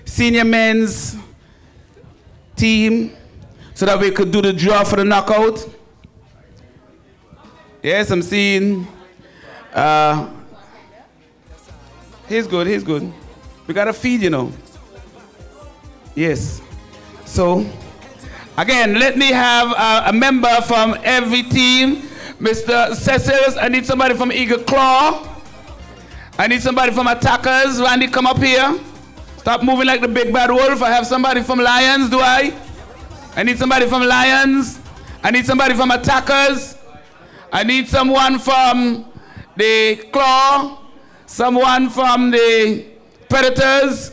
senior men's team so that we could do the draw for the knockout. Yes, I'm seeing. He's good, he's good. We gotta feed, you know. Yes. So, again, let me have a member from every team. Mr. Cecils, I need somebody from Eagle Claw. I need somebody from Attackers. Randy, come up here. Stop moving like the big bad wolf. I have somebody from Lions, do I? I need somebody from Lions. I need somebody from Attackers. I need someone from the Claw. Someone from the Predators.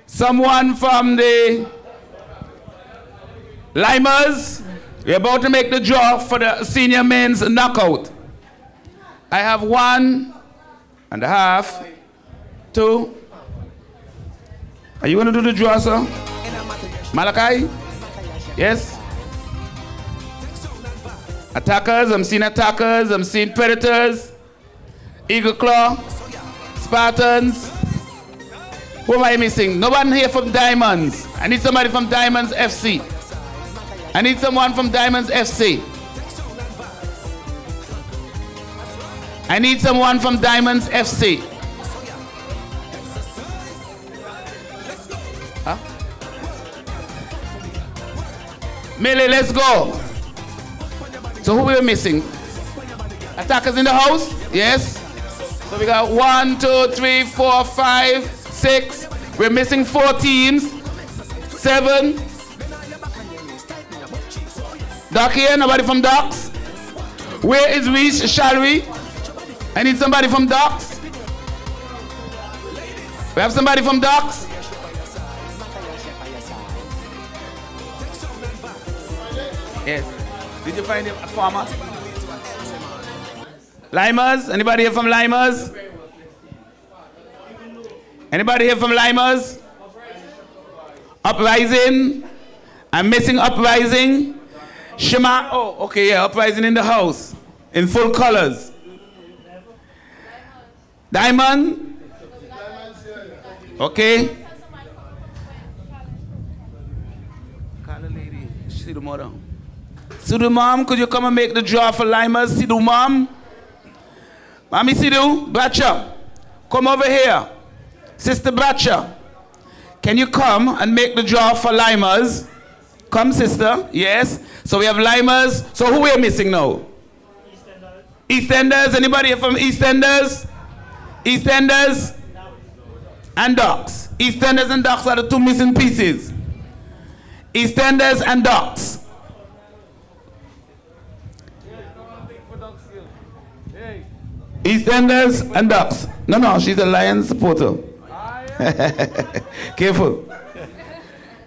Someone from the Lymers. We're about to make the draw for the senior men's knockout. I have 1.5, 2. Are you going to do the draw, sir? Malachi? Yes? Attackers, I'm seeing Attackers, I'm seeing Predators. Eagle Claw. Spartans. Who am I missing? No one here from Diamonds. I need somebody from Diamonds FC. I need someone from Diamonds FC. I need someone from Diamonds FC. Huh? Millie, let's go. So who we missing? Attackers in the house? Yes. So we got 1, 2, 3, 4, 5, 6. We're missing 4 teams. 7. Doc here, nobody from Docks? Where is we? Shall we? I need somebody from Docks. We have somebody from Docks? Yes. Did you find a farmer? Lymers? Anybody here from Lymers? Anybody here from Lymers? Uprising? I'm missing Uprising. Shema? Oh, okay, yeah, Uprising in the house. In full colors. Diamond? Okay. Sidu Mom. Sidu Mom, could you come and make the draw for Lymers? Sidu Mom? Mommy Sidu, Bratcha, come over here. Sister Bratcha, can you come and make the draw for Lymers? Come, sister. Yes. So we have Lymers. So who we are missing now? EastEnders. Anybody here from EastEnders? EastEnders and Docks. EastEnders and Docks are the 2 missing pieces. EastEnders and Docks. EastEnders and Docks. No, she's a Lions supporter. Careful.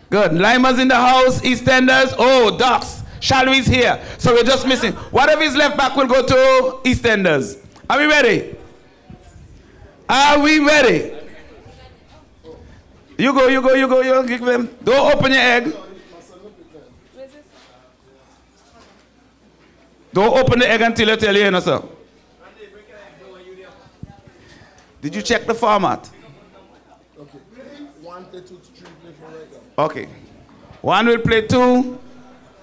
Good. Lymers in the house. EastEnders. Oh, Docks. Shalwy's here. So we're just missing. Whatever is left back will go to EastEnders. Are we ready? Are we ready? You go. Give them. Don't open your egg. Don't open the egg until I tell you, no, sir. Did you check the format? Okay. 1 play 2 to 3 play 4 right now. Okay. 1 will play 2,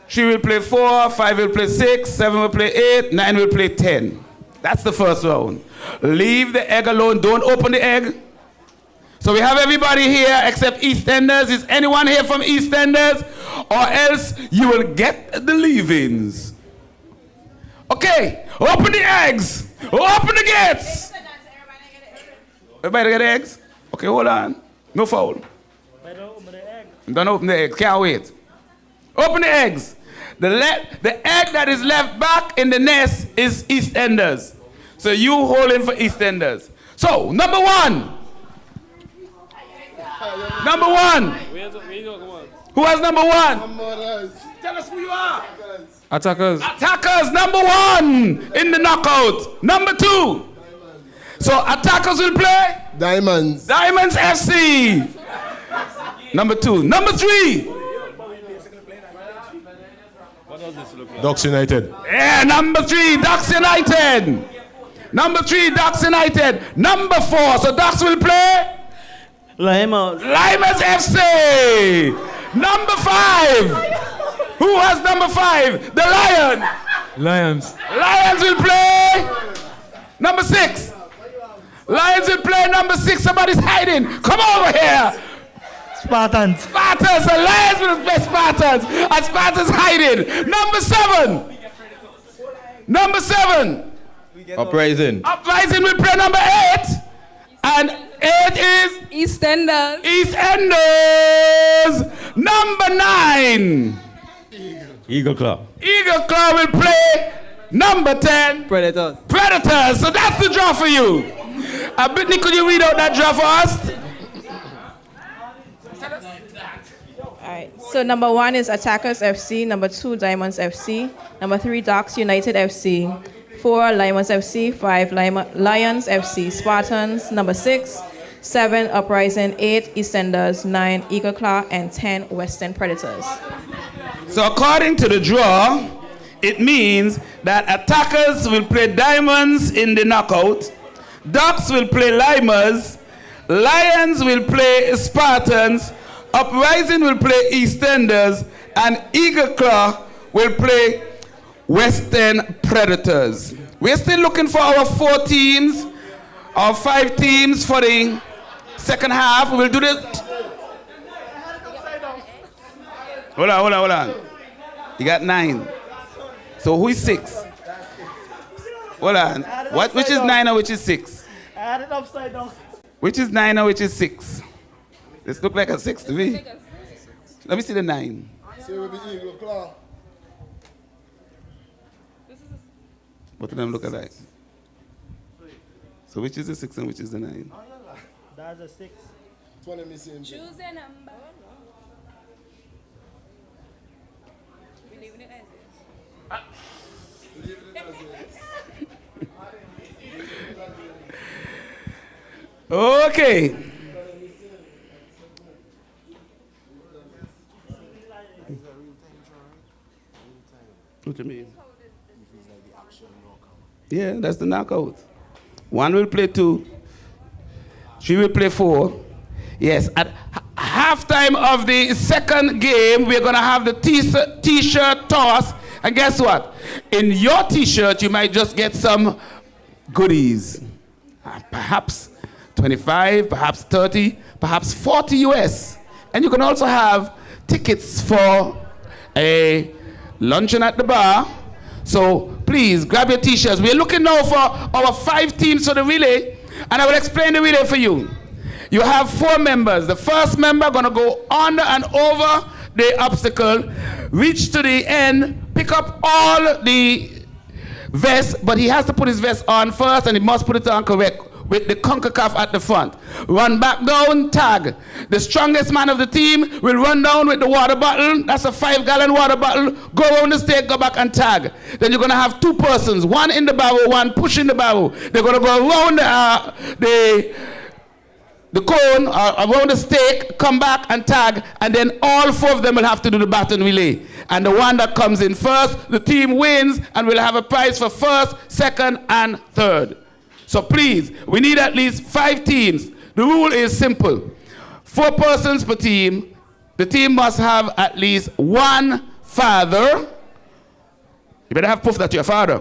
3 will play 4, 5 will play 6, 7 will play 8, 9 will play 10. That's the first round. Leave the egg alone. Don't open the egg. So we have everybody here except EastEnders. Is anyone here from EastEnders? Or else you will get the leavings. Okay. Open the eggs. Open the gates. Everybody get eggs? Okay, hold on. No foul. Don't open the eggs. Can't wait. Open the eggs. The egg that is left back in the nest is EastEnders. So you hold in for EastEnders. So, number 1. Number 1. Who has number 1? Tell us who you are. Attackers. Attackers, number 1 in the knockout. Number 2. So Attackers will play? Diamonds. Diamonds FC. Number 2. Number 3. Docks United. Yeah, number 3, Docks United. Number 3, Docks United. Number 4, so Docks will play? Lymers. Lymers FC. Number 5. Who has number 5? The Lion. Lions. Lions will play? Number 6. Lions will play number 6. Somebody's hiding. Come over here. Spartans. Spartans. The Lions will play Spartans. And Spartans hiding. Number 7. Number 7. Uprising. Uprising will play number 8. And 8 is? EastEnders. EastEnders. Number 9. Eagle Claw. Eagle Claw will play number 10. Predators. Predators. So that's the draw for you. Brittany, could you read out that draw for us? All right. So number 1 is Attackers FC. Number 2, Diamonds FC. Number 3, Docks United FC. 4, Lymers FC. 5, Lions FC. Spartans. Number 6, 7, Uprising. 8, EastEnders. 9, Eagle Claw. And 10, Western Predators. So according to the draw, it means that Attackers will play Diamonds in the knockout. Ducks will play Lymers. Lions will play Spartans. Uprising will play EastEnders. And Eagle Claw will play Western Predators. We're still looking for our 4 teams, our 5 teams for the second half. We'll do this. Hold on. You got 9. So who is 6? Hold on. Which is 9 or which is 6? I had it upside down. Which is 9 or which is 6? This look like a 6 to me. Let me see the 9. Both of them look alike. So which is the 6 and which is the 9? That's a 6. Choose a number. We're leaving it as is. Okay. What do you mean? Yeah, that's the knockout. 1 will play 2. 3 will play 4. Yes, at halftime of the second game, we're going to have the t-shirt toss. And guess what? In your t-shirt, you might just get some goodies. Perhaps 25, perhaps 30, perhaps 40 US. And you can also have tickets for a luncheon at the bar. So please grab your t-shirts. We're looking now for our 5 teams for the relay, and I will explain the relay for you. You have 4 members. The first member gonna go under and over the obstacle, reach to the end, pick up all the vests, but he has to put his vest on first, and he must put it on correct with the CONCACAF at the front. Run back down, tag. The strongest man of the team will run down with the water bottle. That's a 5-gallon water bottle. Go around the stake, go back and tag. Then you're gonna have 2 persons, 1 in the barrel, 1 pushing the barrel. They're gonna go around the cone, around the stake, come back and tag, and then all 4 of them will have to do the baton relay. And the one that comes in first, the team wins, and we'll have a prize for first, second, and third. So please, we need at least 5 teams. The rule is simple. 4 persons per team. The team must have at least 1 father. You better have proof that you're a father.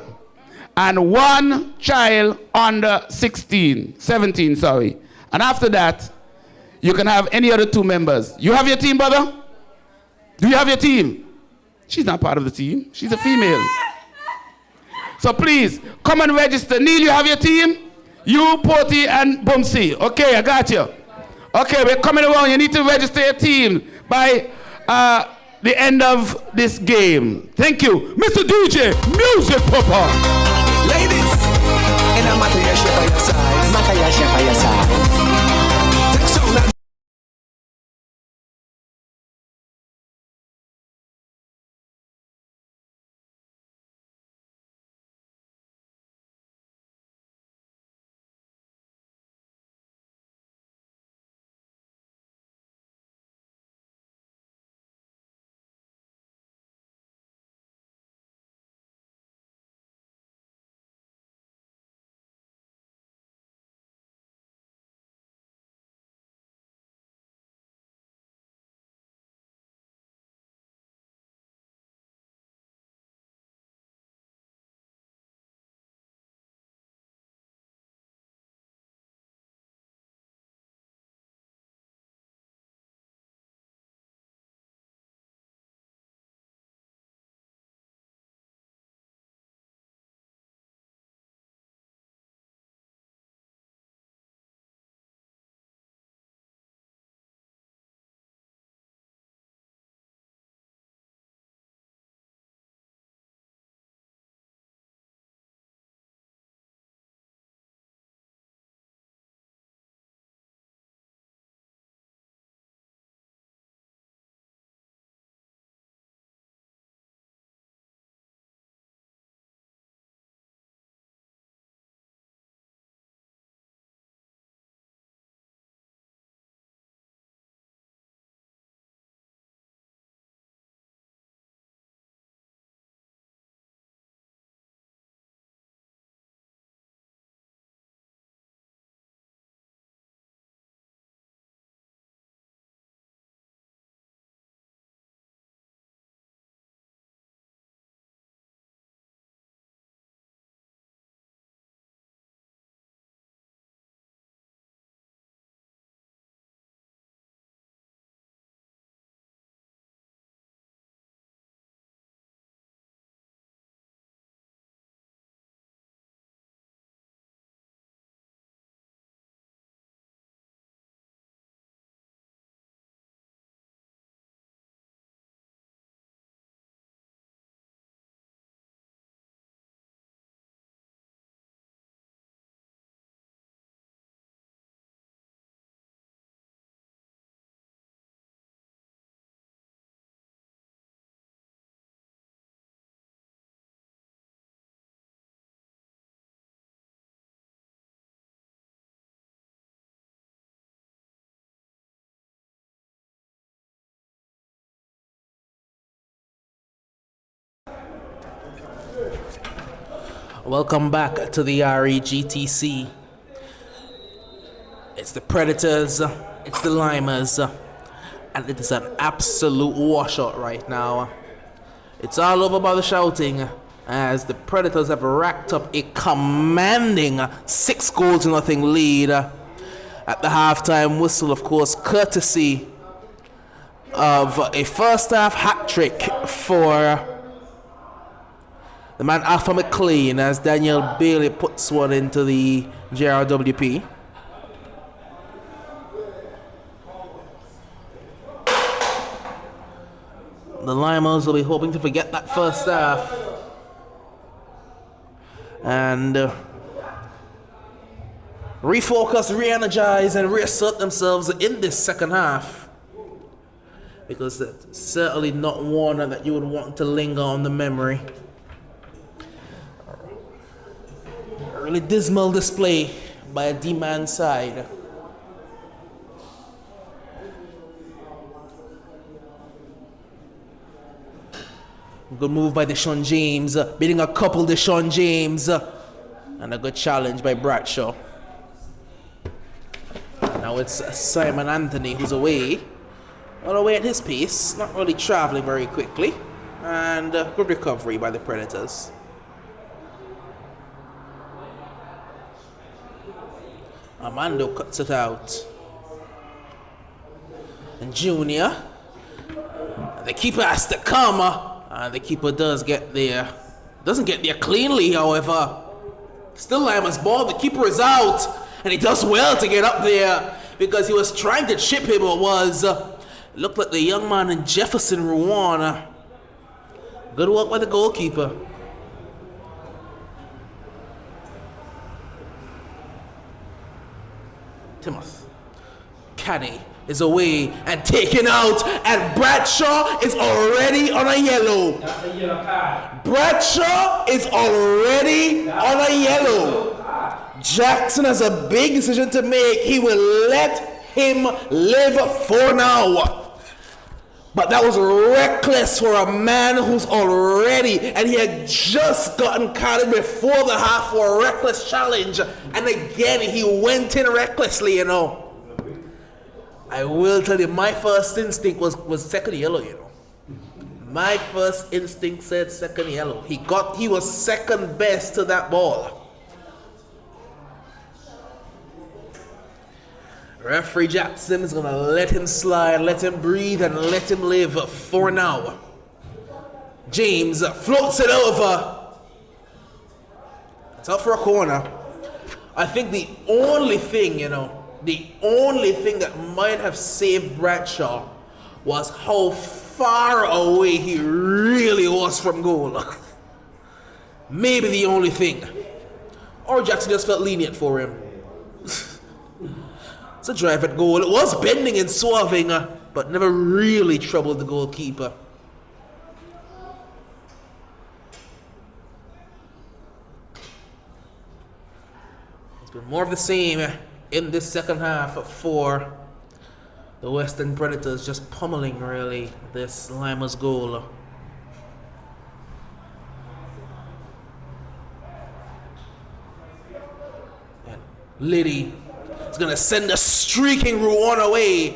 And 1 child under 17, sorry. And after that, you can have any other 2 members. You have your team, brother? Do you have your team? She's not part of the team. She's a female. So please, come and register. Neil, you have your team? You, Porty, and Bumsy. Okay, I got you. Okay, we're coming around. You need to register your team by the end of this game. Thank you. Mr. DJ, music papa. Ladies, and I'm at your side. Your side. Take some Welcome back to the REGTC. It's the Predators, it's the Lymers, and it is an absolute washout right now. It's all over by the shouting as the Predators have racked up a commanding 6-0 lead at the halftime whistle, of course, courtesy of a first half hat trick for the man Alpha McLean as Daniel Bailey puts one into the JRWP. The Lymers will be hoping to forget that first half and refocus, re-energize, and reassert themselves in this second half, because that's certainly not one that you would want to linger on the memory. A really dismal display by a D-man side. Good move by Deshaun James, beating a couple Deshaun James, and a good challenge by Bradshaw. Now it's Simon Anthony who's away. Well, away at his pace, not really traveling very quickly, and good recovery by the Predators. Armando cuts it out. And Junior, the keeper has to come, and the keeper does get there. Doesn't get there cleanly, however. Still Lymers ball, the keeper is out, and he does well to get up there because he was trying to chip him, or was. Looked like the young man in Jefferson Rouen. Good work by the goalkeeper. Timoth. Caddy is away and taken out, and Bradshaw is already on a yellow. That's a yellow card. Bradshaw is already on a yellow. Jackson has a big decision to make. He will let him live for now. But that was reckless for a man who's already, and he had just gotten carded before the half for a reckless challenge. And again, he went in recklessly, you know. I will tell you, my first instinct was second yellow, you know. My first instinct said second yellow. He was second best to that ball. Referee Jackson is going to let him slide, let him breathe, and let him live for now. James floats it over. It's out for a corner. I think the only thing that might have saved Bradshaw was how far away he really was from goal. Maybe the only thing. Or Jackson just felt lenient for him. It's a drive at goal. It was bending and swerving, but never really troubled the goalkeeper. It's been more of the same in this second half for the Western Predators, just pummeling really this Lymers goal. And Liddy is going to send a streaking Rouen away.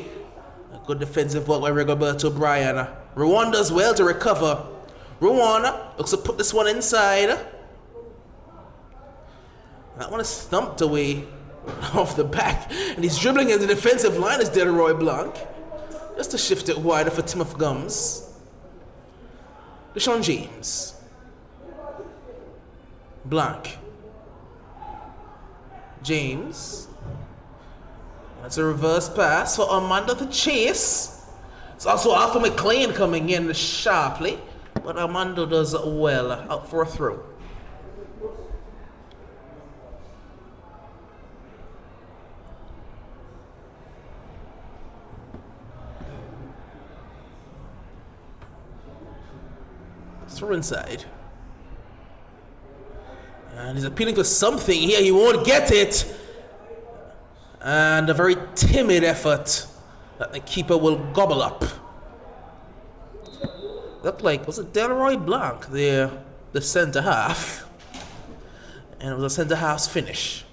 A good defensive work by Rigoberto Bryan. Rouen does well to recover. Rouen looks to put this one inside. That one is thumped away off the back. And he's dribbling in the defensive line as Delroy Blanc. Just to shift it wider for Timoth Gums. Deshaun James. Blanc. James. That's a reverse pass for Armando to chase. It's also Alpha McLean coming in sharply, but Armando does well, out for a throw. Throw inside. And he's appealing for something here, he won't get it. And a very timid effort that the keeper will gobble up. Looked like, was it Delroy Blanc there, the centre half? And it was a centre half's finish.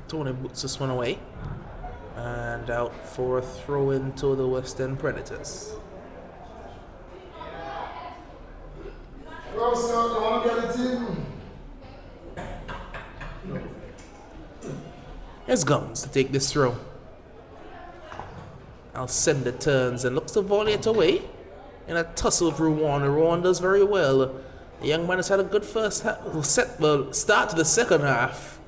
Tony boots this one away. And out for a throw into the West End Predators. Here's Guns to take this throw. I'll send the turns and looks to volley it away. In a tussle with Ruan. Ruan does very well. The young man has had a good first half, start to the second half.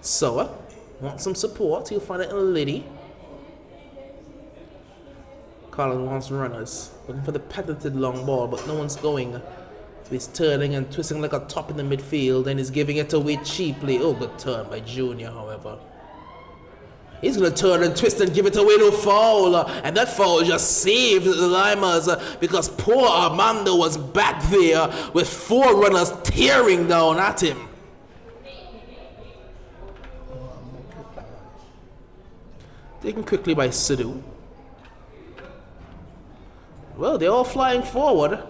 So, wants some support. He'll find it in a Liddy. Colin wants runners. Looking for the patented long ball, but no one's going. So he's turning and twisting like a top in the midfield, and he's giving it away cheaply. Oh, good turn by Junior, however. He's going to turn and twist and give it away to foul. And that foul just saved the Lymers because poor Armando was back there with 4 runners tearing down at him. Taken quickly by Sidhu. Well, they're all flying forward,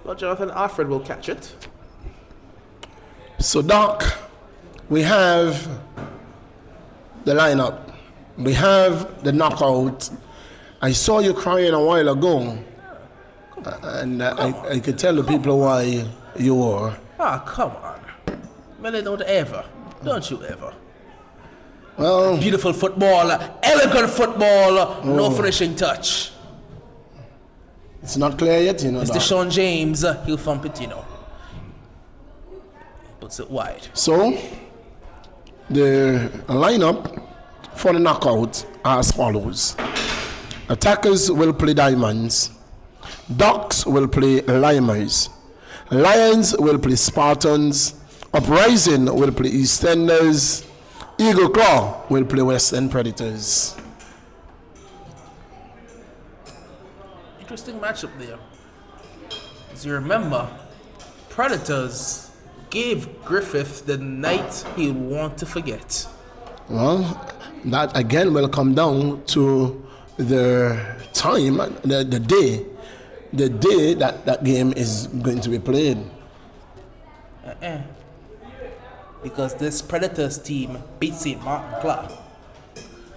but Jonathan Alfred will catch it. So, Doc, we have the lineup. We have the knockout. I saw you crying a while ago, and I could tell the people why you were. Ah, come on. Melly, don't ever. Don't you ever. Well, beautiful football, elegant football, no finishing touch. It's not clear yet, you know. It's Deshaun James, he'll thump it, you know. Puts it wide. So, the lineup for the knockout are as follows. Attackers will play Diamonds. Ducks will play Lymers. Lions will play Spartans. Uprising will play EastEnders. Eagle Claw will play West End Predators. Interesting matchup there. As you remember, Predators gave Griffith the night he'd want to forget. Well, that again will come down to the time, the day that game is going to be played. Because this Predators team beat St. Martin Club.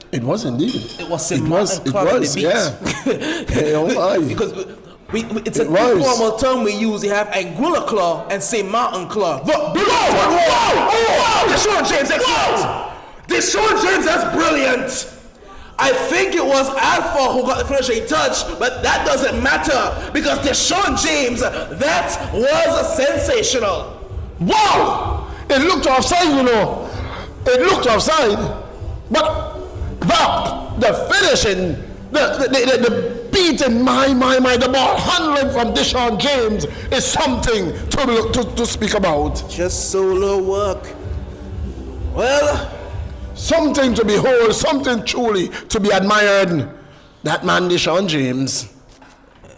It was indeed. It was St. Martin Club that they beat. Yeah. Because it's an informal term we use. You have Anguilla Claw and St. Martin Claw. Whoa! Deshaun James, excellent! Deshaun James, that's brilliant! I think it was Alpha who got the finishing touch, but that doesn't matter because Deshaun James, that was sensational. Wow! It looked offside, you know. It looked offside. But the finishing, the beating, my, the ball handling from Deshaun James is something to speak about. Just solo work. Well, something to behold, something truly to be admired. That man, Deshaun James.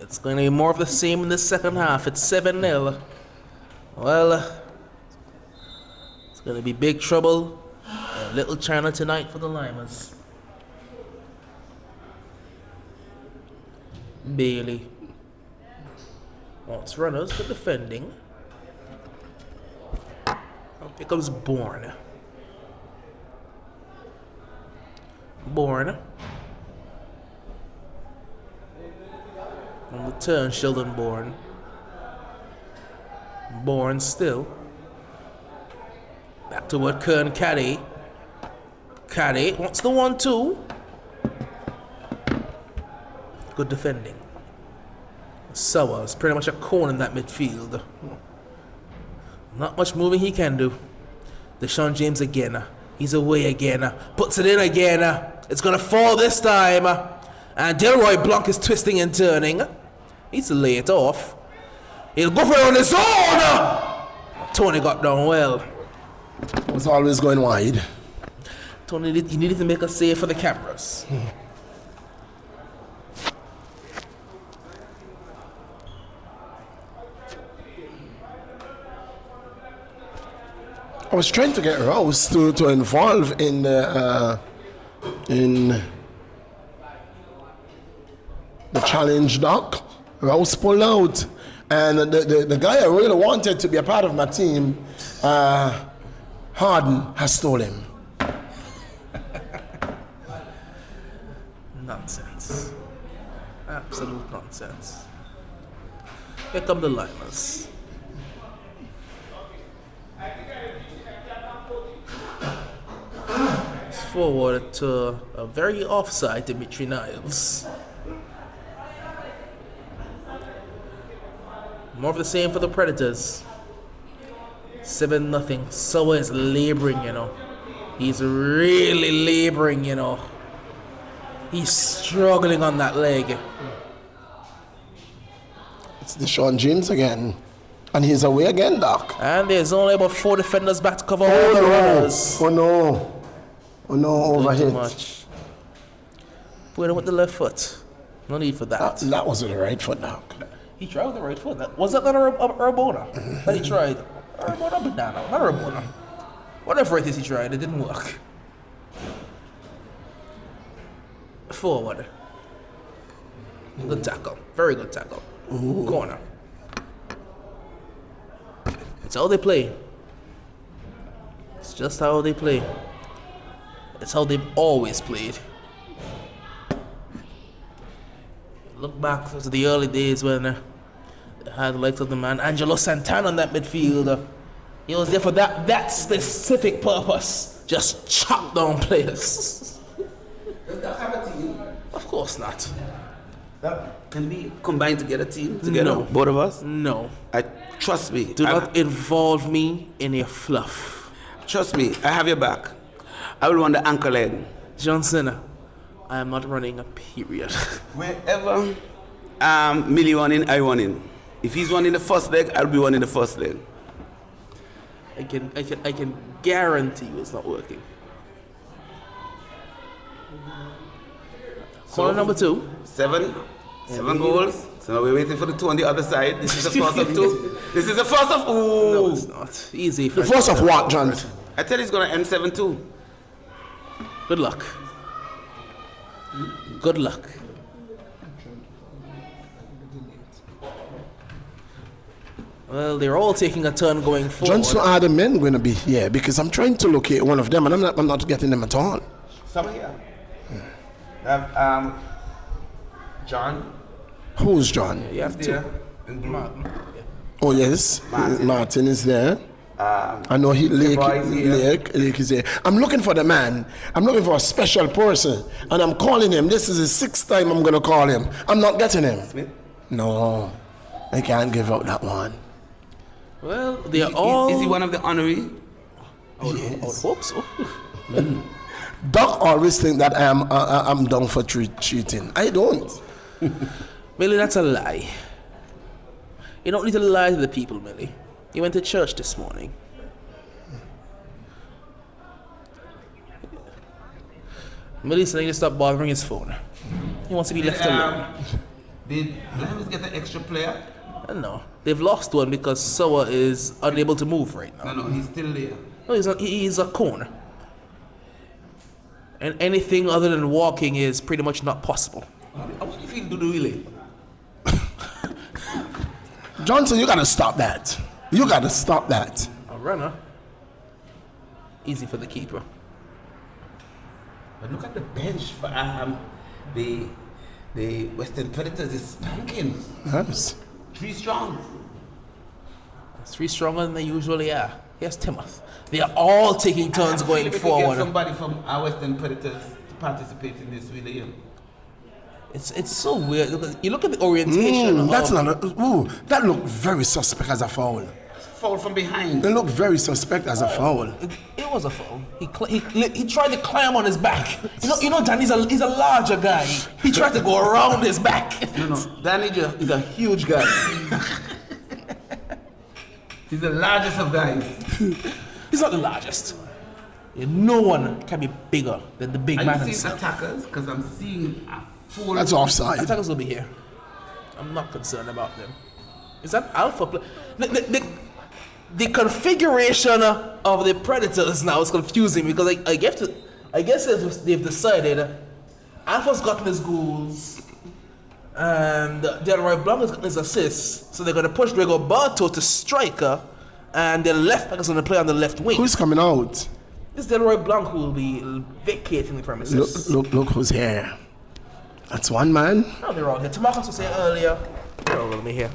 It's going to be more of the same in the second half. It's 7-0. Well, it's going to be big trouble in Little China tonight for the Lymers. Bailey wants runners, but defending. Here comes Bourne. On the turn, Sheldon Bourne. Bourne still. Back toward Kern Caddy. Caddy wants the 1-2. Good defending. Sowers pretty much a corner in that midfield. Not much moving he can do. Deshaun James again. He's away again. Puts it in again. It's going to fall this time. And Delroy Blanc is twisting and turning. Needs to lay it off. He'll go for it on his own. Tony got down well. Was always going wide. Tony, he needed to make a save for the cameras. I was trying to get Rouse to involve in the challenge, Doc. Rouse pulled out. And the guy I really wanted to be a part of my team, Harden, has stole him. Nonsense. Absolute nonsense. Here come the Lymers. It's forward to a very offside Dimitri Niles. More of the same for the Predators. 7-0. Soa is laboring, you know. He's really laboring, you know. He's struggling on that leg. It's Deshaun James again. And he's away again, Doc. And there's only about 4 defenders back to cover all the runners. Oh no. Oh no, Too overhit. much. Put him with the left foot. No need for that. That wasn't the right foot, Doc. He tried with the right foot. Was that not a Rabona? That he tried? Rabona banana, not a Rabona. Whatever it is he tried, it didn't work. Forward. Good tackle. Very good tackle. Ooh. Corner. It's how they play. It's just how they play. It's how they've always played. Look back to the early days when they had the likes of the man Angelo Santana on that midfield. He was there for that specific purpose. Just chop down players. Does that have a team? Of course not. Can we combine to get a team together? No. Both of us? No. Trust me. Do not involve me in your fluff. Trust me, I have your back. I will run the ankle leg. Johnson, I am not running a period. Wherever Millie won in, I won in. If he's one in the first leg, I'll be one in the first leg. I can guarantee you it's not working. Corner number 2. 7 goals. So now we're waiting for the 2 on the other side. This is the first of 2. This is the first of. Ooh. No, it's not. Easy. The first of what, John? I tell you, it's gonna end 7-2. Good luck. Good luck. Well, they're all taking a turn going forward. Johnson, are the men going to be here? Because I'm trying to locate one of them, and I'm not getting them at all. Some here. Have John. Who's John? You have to. In blue. Oh yes, Martin is there. I know Lake is here. I'm looking for the man. I'm looking for a special person, and I'm calling him. This is the 6th time I'm going to call him. I'm not getting him. Smith? No, I can't give out that one. Well, they're all. Is he one of the honorary? I would hope so. Doc always think that I'm down for cheating. I don't. Millie, that's a lie. You don't need to lie to the people, Millie. You went to church this morning. Millie's saying to stop bothering his phone. He wants to be left alone. Did Lymers get an extra player? I don't know. They've lost one because Soa is unable to move right now. No, he's still there. No, he's a corner. And anything other than walking is pretty much not possible. What do you think, Dudu really? Johnson, you got to stop that. You got to stop that. A runner. Easy for the keeper. But look at the bench for the Western Predators is spanking. Yes. 3 strong. 3 stronger than they usually are. Yes, Timoth. They are all taking turns going We forward. get somebody from our Western Predators to participate in this video. It's so weird. You look at the orientation. That's not. That looked very suspect as a foul. Foul from behind. They look very suspect as a foul. It was a foul. He tried to climb on his back. You know, Danny's he's a larger guy. He tried to go around his back. No, Danny is a huge guy. He's the largest of guys. He's not the largest. No one can be bigger than the big man Are you seeing himself. attackers? Because I'm seeing a full... That's offside. Attackers will be here. I'm not concerned about them. Is that Alpha play? the configuration of the Predators now is confusing because I guess they've decided Alpha's gotten his goals and Delroy Blanc has gotten his assists, so they're going to push Rigoberto to striker, and the left back is going to play on the left wing. Who's coming out? It's Delroy Blanc who will be vacating the premises. Look who's here. That's one man. No, they're all here. Tamarcus was here earlier. They're all me here.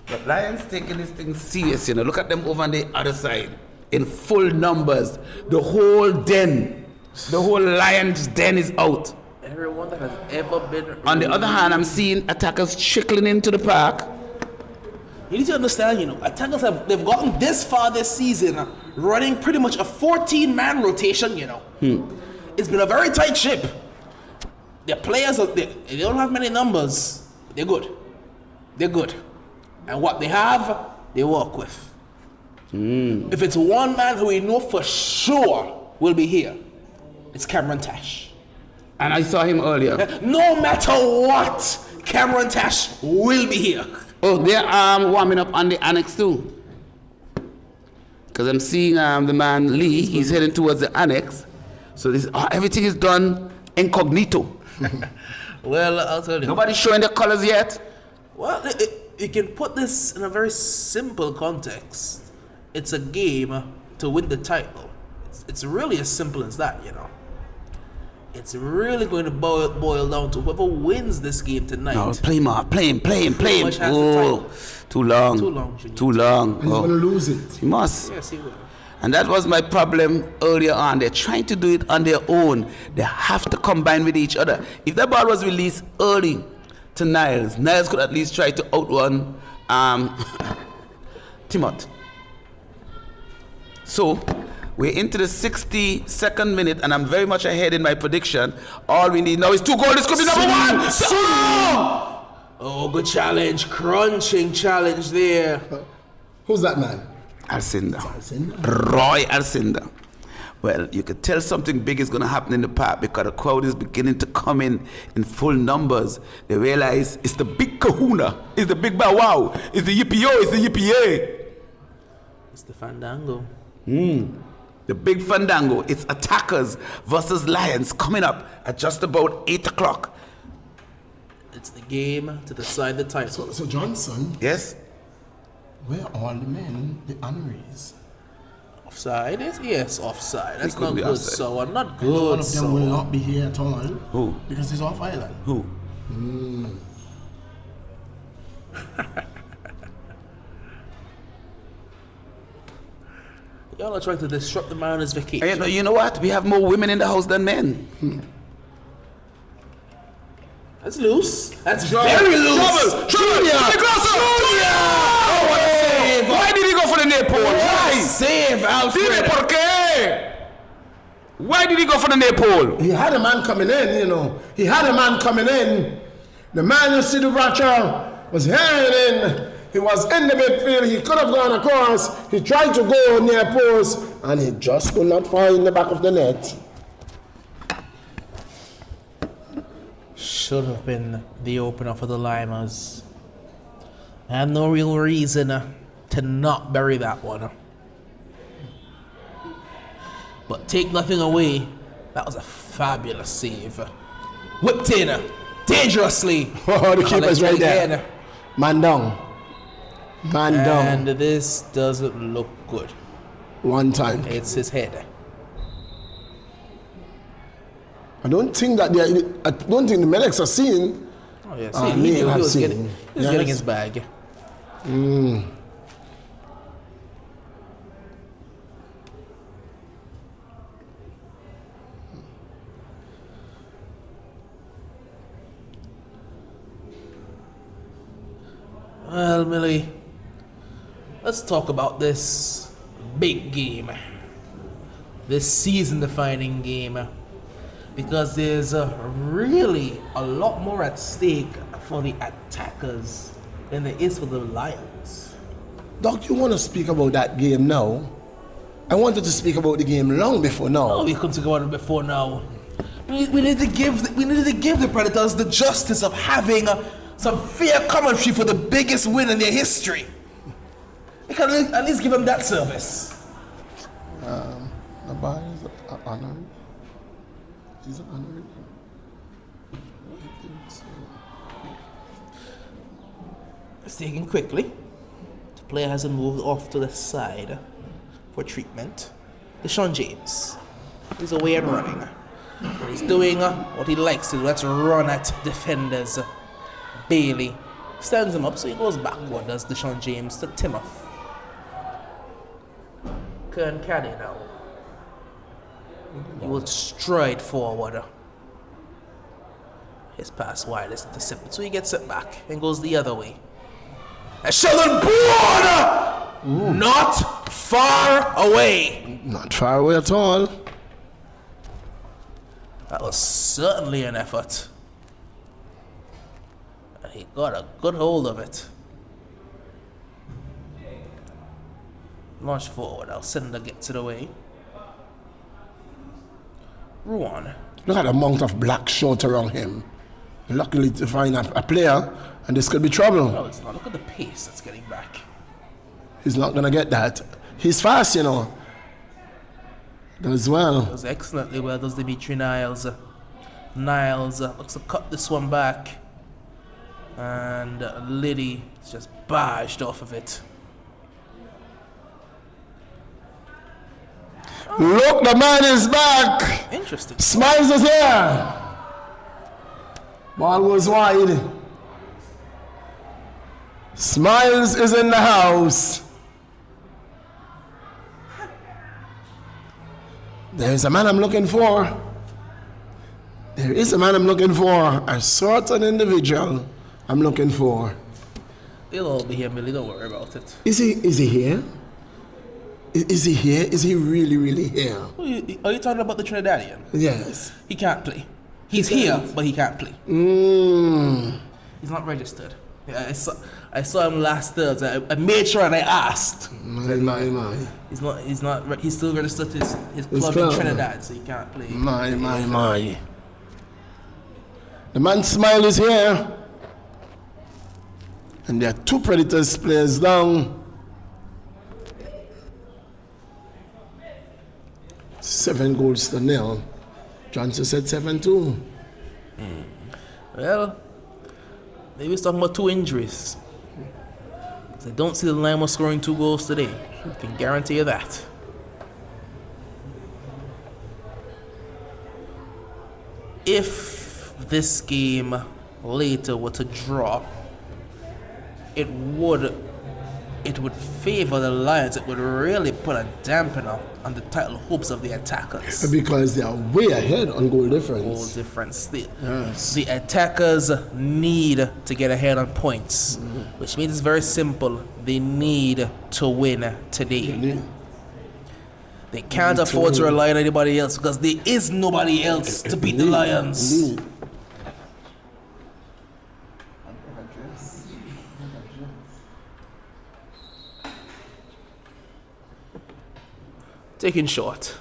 But Lions taking this thing serious, you know. Look at them over on the other side. In full numbers. The whole den. The whole Lions den is out. Everyone that has ever been... On the other hand, I'm seeing attackers trickling into the park. You need to understand, you know, attackers they've gotten this far this season, running pretty much a 14-man rotation, you know. It's been a very tight ship. Their players, they don't have many numbers. They're good. They're good. And what they have, they work with. If it's one man who we know for sure will be here, it's Cameron Tash. And I saw him earlier. No matter what, Cameron Tash will be here. Oh, they're warming up on the annex too. Because I'm seeing the man Lee, he's heading towards the annex. So everything is done incognito. Well, I'll tell you. Nobody's showing their colors yet. Well, you can put this in a very simple context. It's a game to win the title. It's really as simple as that, you know. It's really going to boil down to whoever wins this game tonight. No, play more, play him. Much has the Oh, title. too long. Too long. He's going to lose it. He must. Yes, he will. And that was my problem earlier on. They're trying to do it on their own. They have to combine with each other. If that ball was released early to Niles could at least try to outrun Timot. So, we're into the 62nd minute, and I'm very much ahead in my prediction. All we need now is 2 goals. This could be number 1. Oh, good challenge. Crunching challenge there. Who's that man? Alcindor. Roy Alcindor. Well, you could tell something big is going to happen in the park because the crowd is beginning to come in full numbers. They realize it's the big kahuna. It's the big bow wow. It's the yippee-yo. It's the yippee-yay. It's the fandango. The big fandango. It's attackers versus Lions coming up at just about 8 o'clock. It's the game to decide the title. So Johnson, Yes? where are all the men, the honorees? Offside? Yes, offside. That's couldn't not be good, offside. so not One good, of them will so. not be here at all. Who? Because he's off island. Who? Y'all are trying to disrupt the Mariners' vacation. And you know what? We have more women in the house than men. That's loose. That's very loose. Trouble! Oh, what a save! Why did he go for the near pole? Why? Save, Dime Alfred. por qué? Why did he go for the near pole? He had a man coming in, you know. He had a man coming in. The man you see the Ratcher was heading in. He was in the midfield. He could have gone across. He tried to go near post, and he just could not find the back of the net. Should have been the opener for the Lymers. I had no real reason to not bury that one. But take nothing away, that was a fabulous save. Whipped in dangerously. Oh, the keeper's right there. Again. Man down. Man down. And this doesn't look good. One time. It's his head. I don't think that the medics are seeing. Oh yeah, see, he was getting his bag. Well, Millie, let's talk about this big game. This season-defining game. Because there's really a lot more at stake for the attackers than there is for the Lions. Doc, you want to speak about that game now? I wanted to speak about the game long before now. Oh, we couldn't talk about it before now. We needed to give the Predators the justice of having some fair commentary for the biggest win in their history. They can at least give them that service. The bar is honored. Is it honored? It's taken quickly. The player hasn't moved off to the side for treatment. Deshaun James is away and running. And he's doing what he likes to do. That's run at defenders. Bailey stands him up, so he goes backward as Deshaun James to Timoth. Kern Caddy now. He will stride forward. His pass wide is intercepted, so he gets it back and goes the other way. And Sheldon Bourne! Not far away. Not far away at all. That was certainly an effort. And he got a good hold of it. Launch forward. Alcindor gets it away. Ruan. Look at the amount of black short around him. Luckily to find a player, and this could be trouble. No, it's not. Look at the pace that's getting back. He's not going to get that. He's fast, you know. Does well. Does excellently well, does Dimitri Niles. Niles looks to cut this one back. And Liddy is just barged off of it. Look, the man is back. Interesting. Smiles is here. Ball was wide. Smiles is in the house. There's a man I'm looking for. There is a man I'm looking for. A certain individual I'm looking for. They'll all be here, Millie. Don't worry about it. Is he here? Is he here? Is he really here? Are you talking about the Trinidadian? Yes. He can't play. He's here, but he can't play. He's not registered. Yeah, I saw him last Thursday. I made sure and I asked. My. He's still registered to his club in Trinidad, so he can't play. My. The man Smile is here. And there are two Predators players down. 7-0. Johnson said 7-2. Well, maybe he's talking about two injuries. 'Cause I don't see the Lymers scoring 2 goals today. I can guarantee you that. If this game later were to draw, it would favor the Lions. It would really put a dampener on the title hopes of the attackers. Because they are way ahead on goal difference. Goal difference. The attackers need to get ahead on points, which means it's very simple. They need to win today. They can't afford to rely on anybody else because there is nobody else to beat the Lions. Taking short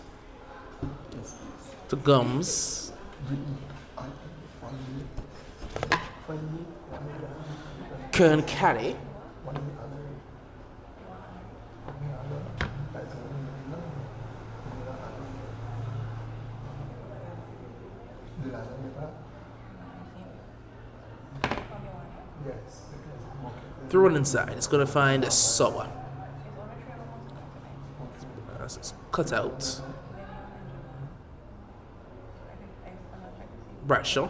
to Gums. Kern Caddy. Throw it inside. It's going to find a Soa. It's cut out. Bradshaw.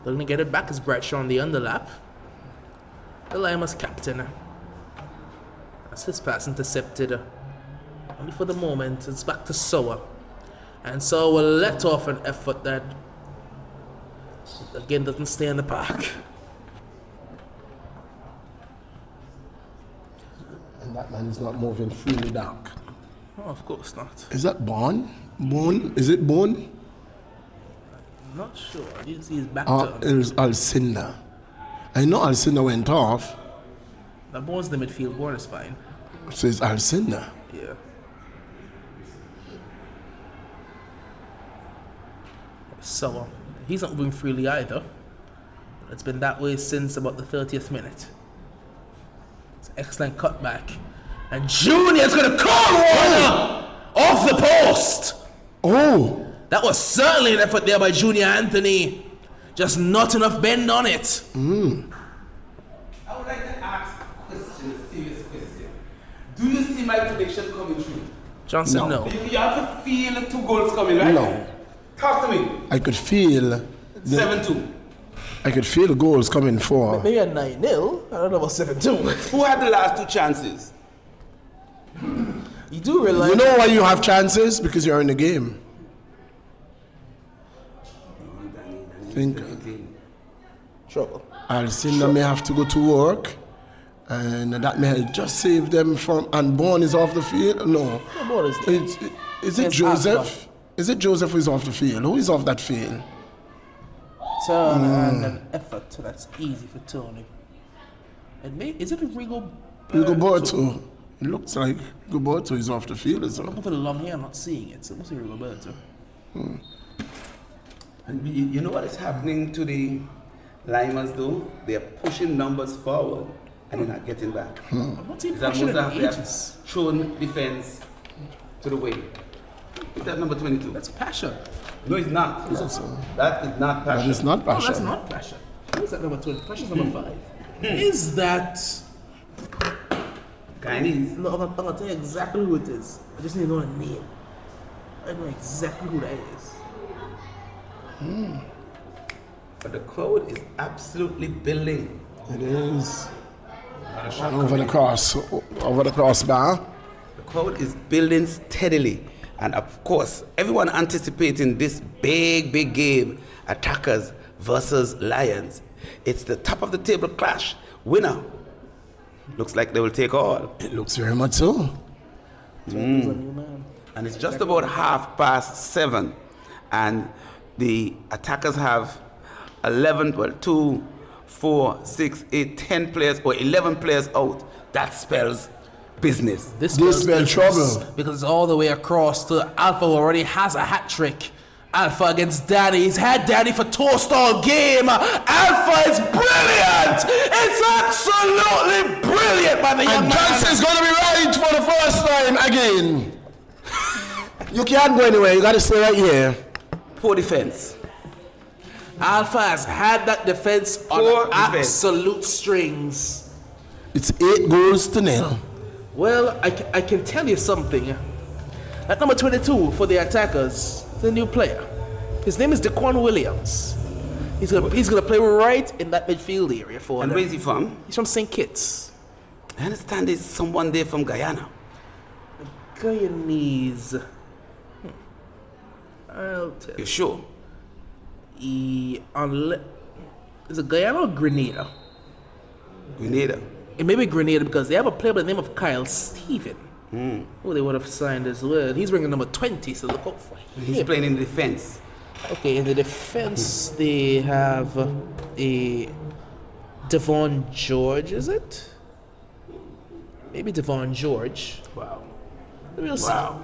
They're going to get it back as Bradshaw on the underlap. The Lymers captain. That's his pass intercepted. Only for the moment. It's back to Soa. And so will let off an effort that again doesn't stay in the park. And that man is not moving freely dark. Oh, of course not. Is that Bone? Bone? Is it Bone? Not sure. I didn't see his back Or turn. is Alcindor? I know Alcindor went off. The Bourne's the midfield. Bourne is fine. So it's Alcindor. Yeah. So he's not moving freely either. It's been that way since about the 30th minute. It's an excellent cutback. And Junior's going to call one off the post. Oh, That was certainly an effort there by Junior Anthony. Just not enough bend on it. I would like to ask a question, a serious question. Do you see my prediction coming true? Johnson, no. You have to feel the 2 goals coming, right? no. Talk to me. I could feel 7-2. I could feel the goals coming for. Maybe a 9-0. I don't know about 7-2. Who had the last 2 chances? You do realize. You know why you have chances? Because you're in the game. I think Trouble. Alcindor may have to go to work, and that may just save them from. And Bourne is off the field. No, Bourne is there. Is it Yes, Joseph? Alpha. Is it Joseph who is off the field? Who is off that field? Turn and an effort. That's easy for Tony. And maybe, is it Rigo? Rigoberto. It looks like Rigoberto is off the field as well. Looking for the long hair, I'm not seeing it. So it must be Rigoberto. And you know what is happening to the Lymers though? They are pushing numbers forward and they're not getting back. I'm not seeing It's almost pressure in like they have ages. thrown defense to the wing. Is that number 22? That's passion. No, it's not. That is not passion. That is not Oh, that's passion. not passion. Who is that number 20? Passion's number 5. Is that... Chinese. No, I'm gonna tell you exactly who it is. I just need to know the name. I know exactly who that is. But the crowd is absolutely building. It is. And over the crossbar. The crowd is building steadily. And of course, everyone anticipating this big game, Attackers versus Lions. It's the top of the table clash. Winner. Looks like they will take all. It looks very much so. And it's just about 7:30. And the Attackers have 2, 4, 6, 8, 10 players or 11 players out. That spells business. This spells business trouble. because it's all the way across to Alpha, who already has a hat trick. Alpha against Danny. He's had Danny for toast all game. Alpha is brilliant. It's absolutely brilliant by the young And man. Johnson's going to be right for the first time again. You can't go anywhere. You got to stay right here. Poor defense. Alpha has had that defense Poor on defense. absolute strings. It's 8-0. Well, I can tell you something. At number 22 for the Attackers, the new player. His name is Daquan Williams. He's gonna play right in that midfield area for And them. where's he from? He's from St. Kitts. I understand there's someone there from Guyana. Guyanese. I'll tell You sure? you. Is it Guyana or Grenada? Grenada. It may be Grenada because they have a player by the name of Kyle Stephen. Who they would have signed as well. He's wearing number 20, so look out for him. He's playing in the defense. Okay, in the defense, they have a Devon George, is it? Maybe Devon George. Wow. We'll see. Wow.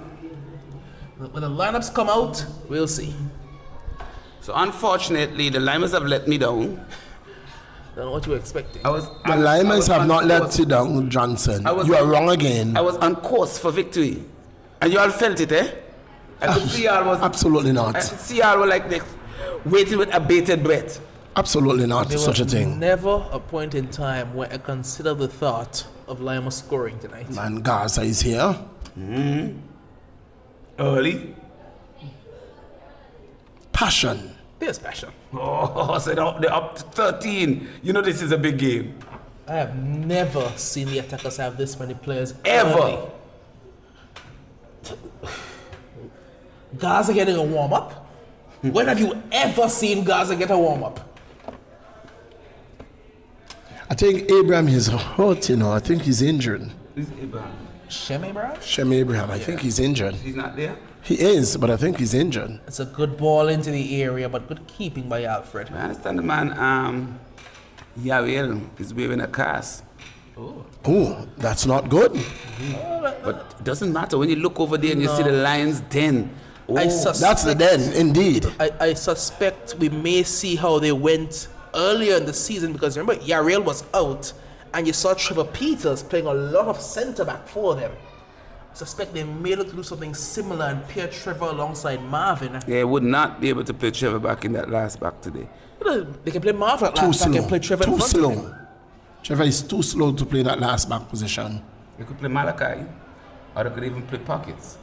When the lineups come out, we'll see. So unfortunately, the Lymers have let me down. I don't know what you were expecting. The The Lymers have not let you down, Johnson. You are wrong again. I was on course for victory. And you all felt it, eh? I could see y'all was... Absolutely I not. could see y'all were like this, waiting with a bated breath. Absolutely not. There Such a was thing. never a point in time where I considered the thought of Lima scoring tonight. And Gaza is here. Early. Passion. There's passion. Oh, so they're up to 13. You know this is a big game. I have never seen the Attackers have this many players Ever. early. Gaza getting a warm-up? When have you ever seen Gaza get a warm-up? I think Abraham is hurt, you know. I think he's injured. This is Abraham. Shem Abraham? Shem Abraham, I think he's injured. He's not there. He is, but I think he's injured. It's a good ball into the area, but good keeping by Alfred. I understand the man, Yael, is wearing a cast. Oh, that's not good. But it doesn't matter when you look over there and you see the Lions den. That's the den, indeed. I suspect we may see how they went earlier in the season because remember, Yarel was out and you saw Trevor Peters playing a lot of centre back for them. I suspect they may look to do something similar and pair Trevor alongside Marvin. They would not be able to play Trevor back in that last back today. They can play Marvin at Too last back slow. and play Trevor in Too front of slow. him. Trevor is too slow to play that last back position. They could play Malachi, or they could even play pockets.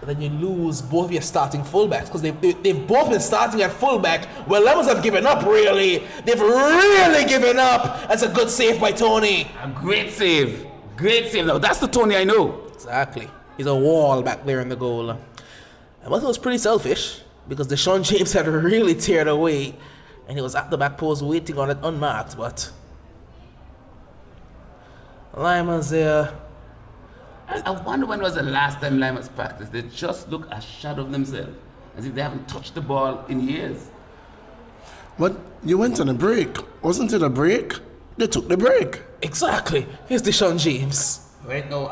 But then you lose both of your starting fullbacks because they've both been starting at fullback. Well, Lymers have given up, really. They've really given up. That's a good save by Tony. A great save. Great save. Now, that's the Tony I know. Exactly. He's a wall back there in the goal. And what was pretty selfish because Deshaun James had really teared away and he was at the back post waiting on it unmarked. But Lymers there. I wonder when was the last time Lymers practiced. They just look a shadow of themselves, as if they haven't touched the ball in years. But you went on a break. Wasn't it a break? They took the break. Exactly. Here's Deshaun James. Right now,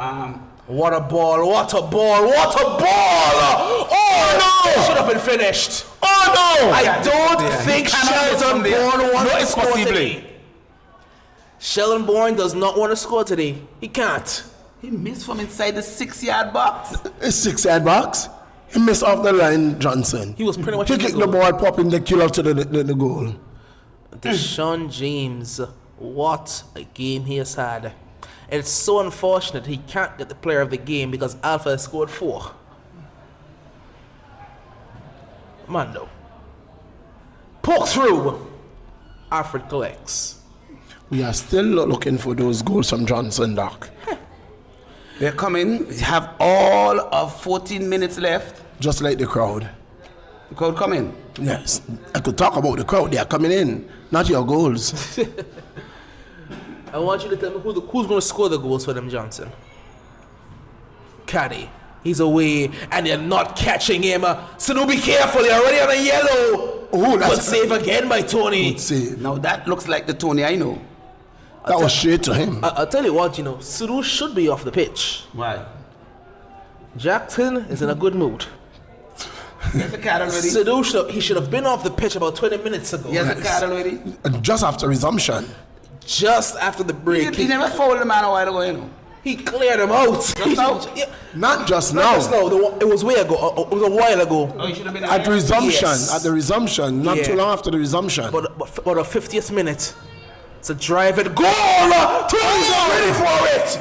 What a ball, what a ball, what a ball! Oh no! It should have been finished. Oh no! I don't think He cannot miss from Sheldon there. Bourne wants No, to it's score possible. today. Sheldon Bourne does not want to score today. He can't. he missed from inside the 6-yard box. It's 6-yard box. He missed off the line, Johnson. He was pretty much He in the kicked the goal. ball, popping the killer to the goal. Deshaun James, what a game he has had. It's so unfortunate he can't get the player of the game because Alpha has scored 4. Mando. Poke through. Alfred collects. We are still looking for those goals from Johnson, Doc. They're coming. We have all of 14 minutes left. Just like the crowd. The crowd coming. Yes. I could talk about the crowd. They are coming in, not your goals. I want you to tell me who's going to score the goals for them, Johnson. Caddy. He's away, and you're not catching him. So do be careful. You're already on a yellow. Oh, Good save again by Tony. See, Now that looks like the Tony I know. that was straight to him. I'll tell you what, Suru should be off the pitch. Why? Jackson is in a good mood. There's a card already. Suru he should have been off the pitch about 20 minutes ago. He has a card already. Just after resumption. Just after the break. He never fouled the man a while ago, He cleared him out. now? Yeah, Not just not now. just now. It was way ago. It was a while ago. Oh, he should have been At resumption. Yes. At the resumption. Not Yeah. too long after the resumption. But a 50th minute. It's a drive and goal. Tony's not ready for it.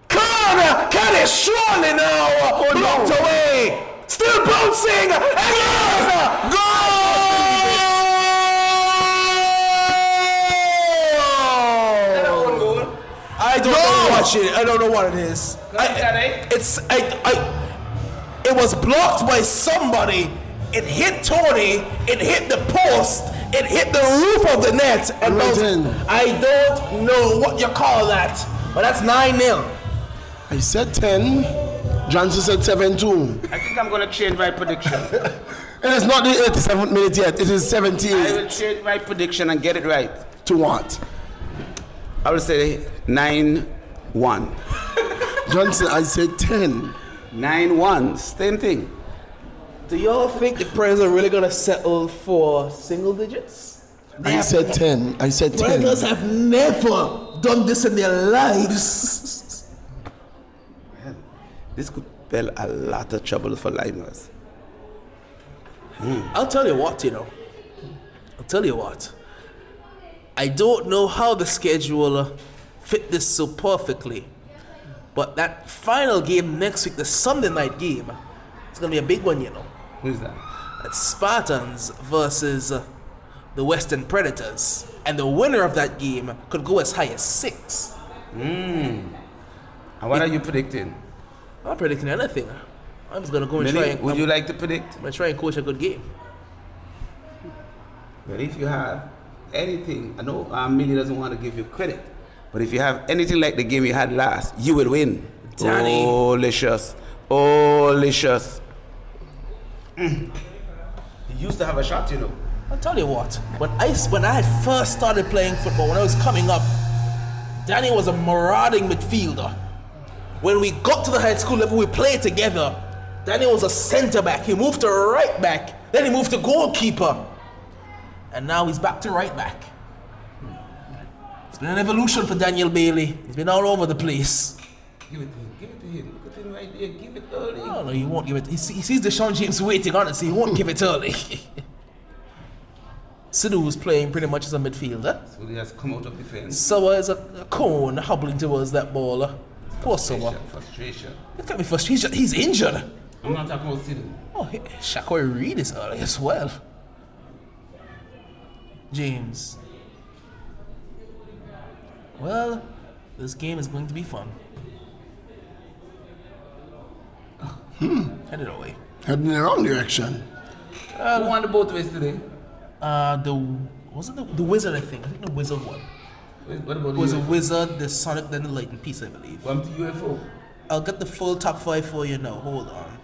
Can it surely now? Blocked away. Still bouncing. Again. Goal. I don't know what it. I don't know what it is. It was blocked by somebody. It hit Tony. It hit the post. It hit the roof of the net and Right bounced. in. I don't know what you call that, but that's 9-0. I said 10. Johnson said 7-2. I think I'm going to change my prediction. It is not the 87th minute yet. It is I 78. will change my prediction and get it right. To what? I will say 9-1. Johnson, I said 10. 9-1. Same thing. Do y'all think the Predators are really gonna settle for single digits? I said 10. I said 10. Predators have never done this in their lives. This could spell a lot of trouble for Lymers. I'll tell you what, I'll tell you what. I don't know how the schedule fit this so perfectly, but that final game next week, the Sunday night game, it's gonna be a big one, Who's that? It's Spartans versus the Western Predators, and the winner of that game could go as high as 6. And what are you predicting? I'm not predicting anything. I'm just gonna go and Millie, would you like to predict? I'm gonna try and coach a good game. Well, if you have anything, I know Millie doesn't want to give you credit, but if you have anything like the game you had last, you will win. Danny. Oh, licious. Oh, licious. He used to have a shot, I'll tell you what. When I had first started playing football, when I was coming up, Danny was a marauding midfielder. When we got to the high school level, we played together. Daniel was a center back. He moved to right back. Then he moved to goalkeeper. And now he's back to right back. It's been an evolution for Daniel Bailey. He's been all over the place. Give it to him. Give it to him. Put it right there. Give it early. No, he won't give it. He sees Deshaun James waiting on it, so he won't give it early. Sidhu was playing pretty much as a midfielder. So he has come out of defense. Sawa is a cone hobbling towards that ball. Poor Sawa. Frustration. Look at me frustration. He's injured. I'm not talking about Sidhu. Oh, Shakoy Reed is early as well. James. Well, this game is going to be fun. Headed away. Heading in the wrong direction. Who won the both ways today? Wasn't the Wizard, I think the Wizard won. What about It was the a Wizard, the Sonic, then the Lightning piece, I believe. Welcome to UFO. I'll get the full top 5 for you now. Hold on.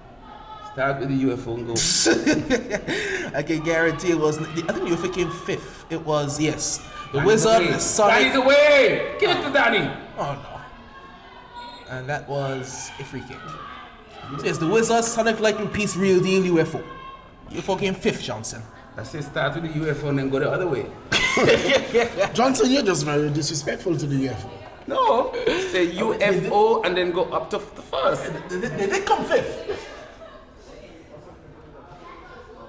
Start with the UFO and go. I can guarantee it wasn't. I think the UFO came 5th. It was, yes. The Wizard, the Sonic. Danny's away! Give it to Danny! Oh no. And that was a free kick. So yes, the Wizard, Sonic, Lightning piece, real deal, UFO. UFO came 5th, Johnson. I say start with the UFO and then go the other way. Johnson, you're just very disrespectful to the UFO. No, say UFO and then go up to the first. They did come 5th.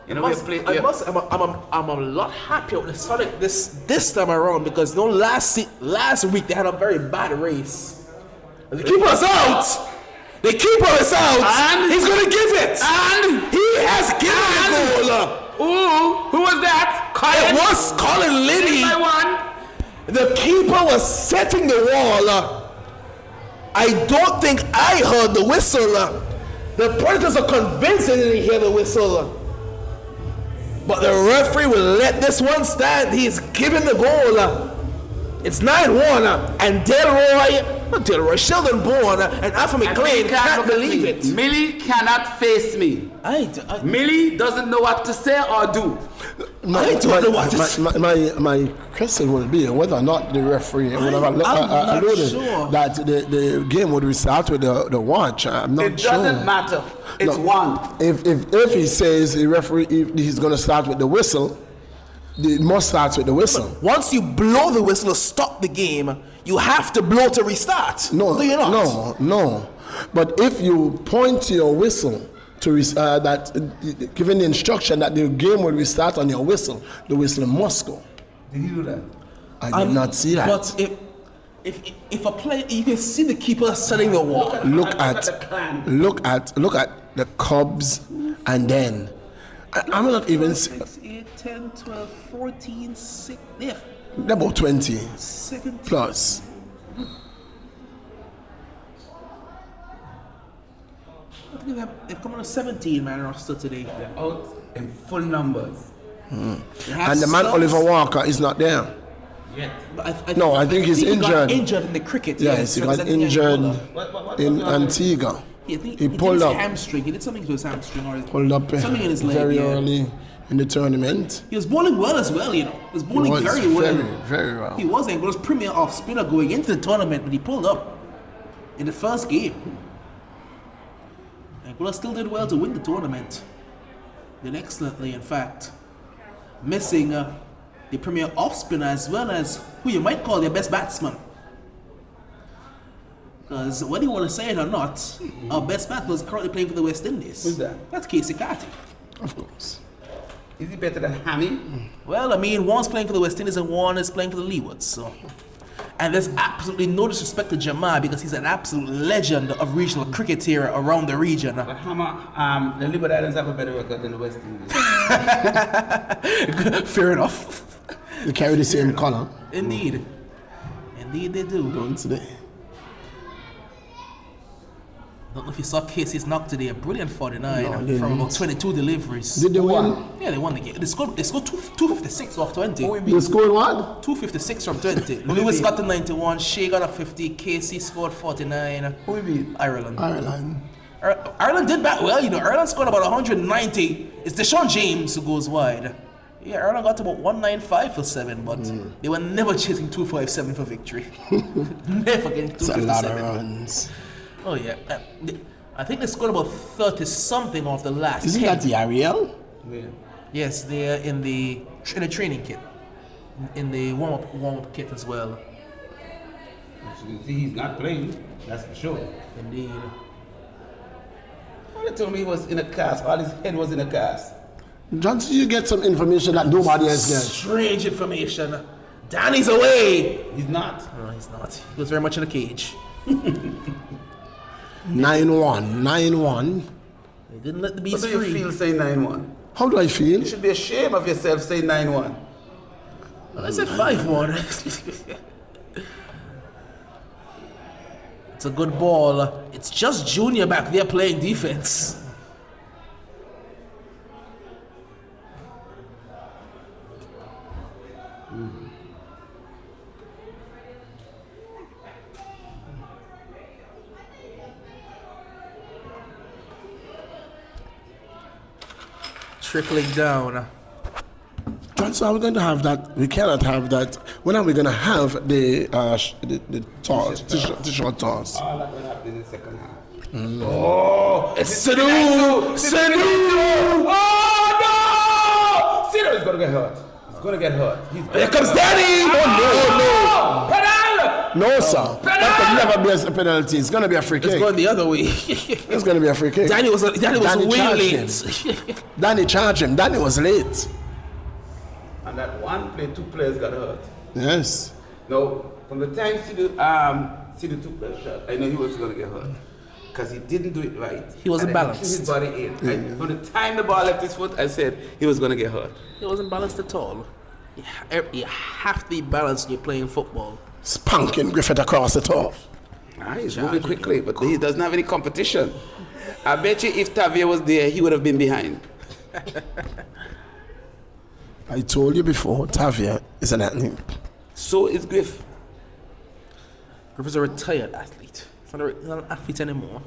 You know, I'm a lot happier with the Sonic this time around because you know last week they had a very bad race. The keeper's out. The keeper is out. And he's gonna give it. And he has given the goal. Who was that? Colin? It was Colin Liddy. My one. The keeper was setting the wall. I don't think I heard the whistle. The Predators are convinced they didn't hear the whistle. But the referee will let this one stand. He's given the goal. It's 9-1. And Sheldon Bourne and Alpha McLean can't believe it. Millie cannot face me. Millie doesn't know what to say or do. I don't know what to say. My question will be whether or not the referee would have alluded that the game would restart with the watch. I'm not sure. It doesn't matter. It's one. If he says the referee, if he's going to start with the whistle, it must start with the whistle. Once you blow the whistle to stop the game, you have to blow to restart. No, do you not? No. But if you point to your whistle to giving the instruction that the game will restart on your whistle, the whistle must go. Did he do that? I did not see that. But if a player, you can see the keeper setting the wall. Look at the Cubs, and then I'm not even. 6, 8, 10, 12, 14, 6, yeah. About 20 17 plus. I think they've come on a 17-man roster today. They're out in full numbers. And the man Oliver Walker is not there. Yet. I think he's injured. He got injured in the cricket. Yes, he got injured in Antigua. He pulled up. His hamstring. He did something to his hamstring or pulled up something in his leg. Very early in the tournament. He was bowling well as well, you know. He was bowling very well. Very well. He was a premier off spinner going into the tournament, but he pulled up in the first game. Angola still did well to win the tournament. Did excellently, in fact. Missing the premier off spinner as well as who you might call their best batsman. Because whether you want to say it or not, our best batsman is currently playing for the West Indies. Who's that? That's Casey Carty. Of course. Is he better than Hammy? Well, I mean, one's playing for the West Indies and one is playing for the Leewards, so. And there's absolutely no disrespect to Jamal because he's an absolute legend of regional cricket here around the region. But Hammer, the Leeward Islands have a better record than the West Indies. Fair enough. They carry the same color. Indeed. Indeed they do. Going today. Don't know if you saw Casey's knock today, a brilliant 49 from about 22 deliveries. Did they win? Yeah, they won the game. They scored 256 off 20. They scored what? 256 from 20. Lewis got to 91, Shea got a 50, Casey scored 49. Who we beat? Ireland. Ireland. Did bat well, you know. Ireland scored about 190. It's Deshaun James who goes wide. Yeah, Ireland got to about 195 for 7, but they were never chasing 257 for victory. Never getting 257. It's a lot of runs. Oh yeah, I think they scored about 30 something off the last. Isn't 10. that the Ariel? Yeah. Yes, they're in the training kit, in the warm-up kit as well. As you can see, he's not playing. That's for sure. Indeed. Well, they told me he was in a cast. All his head was in a cast. Johnson, you get some information that nobody else gets. Strange information. Danny's away. He's not. No, he's not. He was very much in a cage. 9-1. They didn't let the What beast do you free. feel saying 9-1? How do I feel? You should be ashamed of yourself saying 9-1. Well, I said 5-1. It's a good ball. It's just Junior back there playing defense. Trickling down. Johnson, are we going to have that? We cannot have that. When are we going to have the toss, t-shirt toss? All that will happen in the second half. Oh, it's Sanu! Oh no! Sido is gonna get hurt. He's gonna get hurt. Here comes Danny! Oh, Penal! no. No, sir. That could never be a penalty. It's going to be a free kick. It's going the other way. It's going to be a free kick. Danny was way charged late. Danny charged him. Danny was late. And that one play, 2 players got hurt. Yes. No, from the time Sido took that shot, I know he was gonna get hurt. Because he didn't do it right. He wasn't And balanced. His body in. And from the time the ball left his foot, I said he was gonna get hurt. He wasn't balanced at all. You have to be balanced when you're playing football. Spunking Griffith across the top. He's moving quickly, but he doesn't have any competition. I bet you if Tavia was there, he would have been behind. I told you before, Tavia is an athlete. So is Griff. Griff is a retired athlete. He's not an athlete anymore.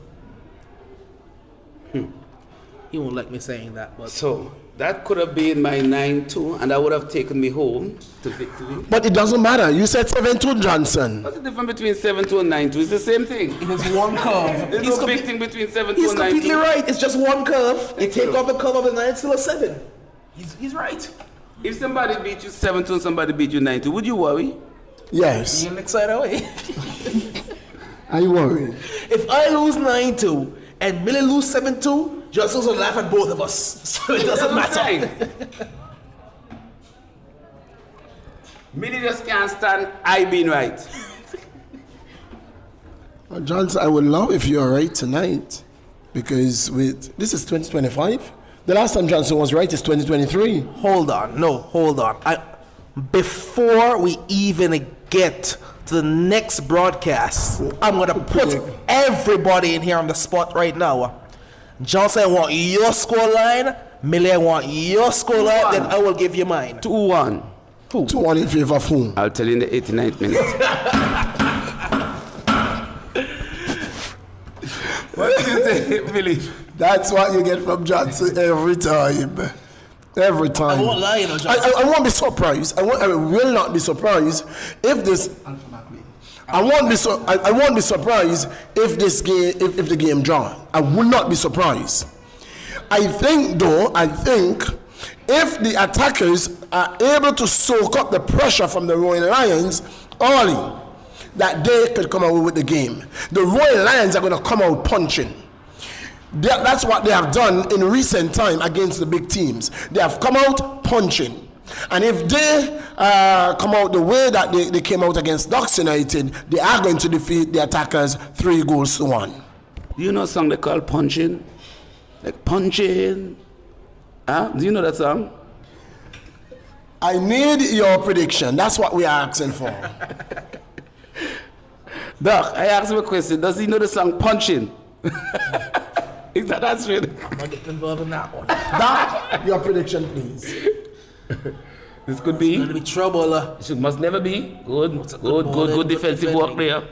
He won't like me saying that, but So that could have been my 9-2, and that would have taken me home to victory. But it doesn't matter. You said 7-2, Johnson. What's the difference between 7-2 and 9-2? It's the same thing. it is one curve. There's no big thing between 7-2 He's and 9-2. completely right. It's just one curve. You take you. off the curve of the 9, it's still a 7. He's right. If somebody beat you 7-2 and somebody beat you 9-2, would you worry? Yes. You're excited away. Are you worried? If I lose 9-2 and Millie lose 7-2, Justin's gonna laugh at both of us. So it doesn't matter. Millie just can't stand I being right. Well, Johnson, I would love if you're right tonight. Because this is 2025. The last time Johnson was right is 2023. Hold on. Before we even get to the next broadcast, I'm gonna put everybody in here on the spot right now. Johnson, I want your score line. Millie, I want your score line. Then I will give you mine. 2-1. 2-1 in favor of whom? I'll tell you in the 89th minute. What did you say, Billy? That's what you get from Johnson every time. Every time. I won't lie, you know, Johnson. I won't be surprised. I will not be surprised if this. I won't be surprised if the game draw. I will not be surprised. I think if the attackers are able to soak up the pressure from the Royal Lions early, that they could come away with the game. The Royal Lions are going to come out punching. That's what they have done in recent time against the big teams. They have come out punching. And if they come out the way that they came out against Ducks United, they are going to defeat the attackers 3-1. Do you know a song they call Punching? Like Punching. Huh? Do you know that song? I need your prediction. That's what we are asking for. Doc, I asked him a question. Does he know the song Punching? Is that answering? I'm gonna get involved in that one. Doc, your prediction, please. This could be. It's gonna be trouble. It must never be. Good defensive work there.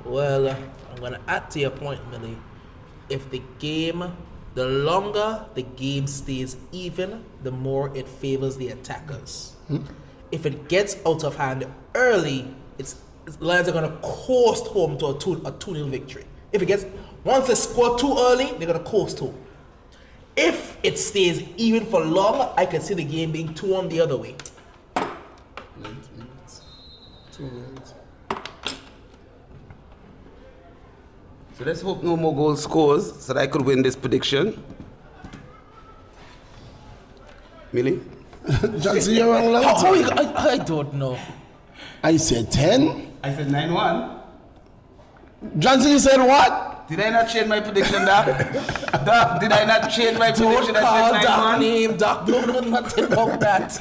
Well, I'm gonna add to your point, Millie. If the longer the game stays even, the more it favors the attackers. If it gets out of hand early, Lions are gonna coast home to a 2-0 victory. If it gets Once they score too early, they're gonna coast home. If it stays even for long, I can see the game being 2-1 the other way. 2 minutes. So let's hope no more goal scores so that I could win this prediction. Millie? Johnson, you're wrong. I don't know. I said 10. I said 9-1. Johnson, you said what? Did I not change my prediction, Doc? Doc, did I not change my prediction? Don't call I said Doc 9-1. name, Doc. No, nothing about that.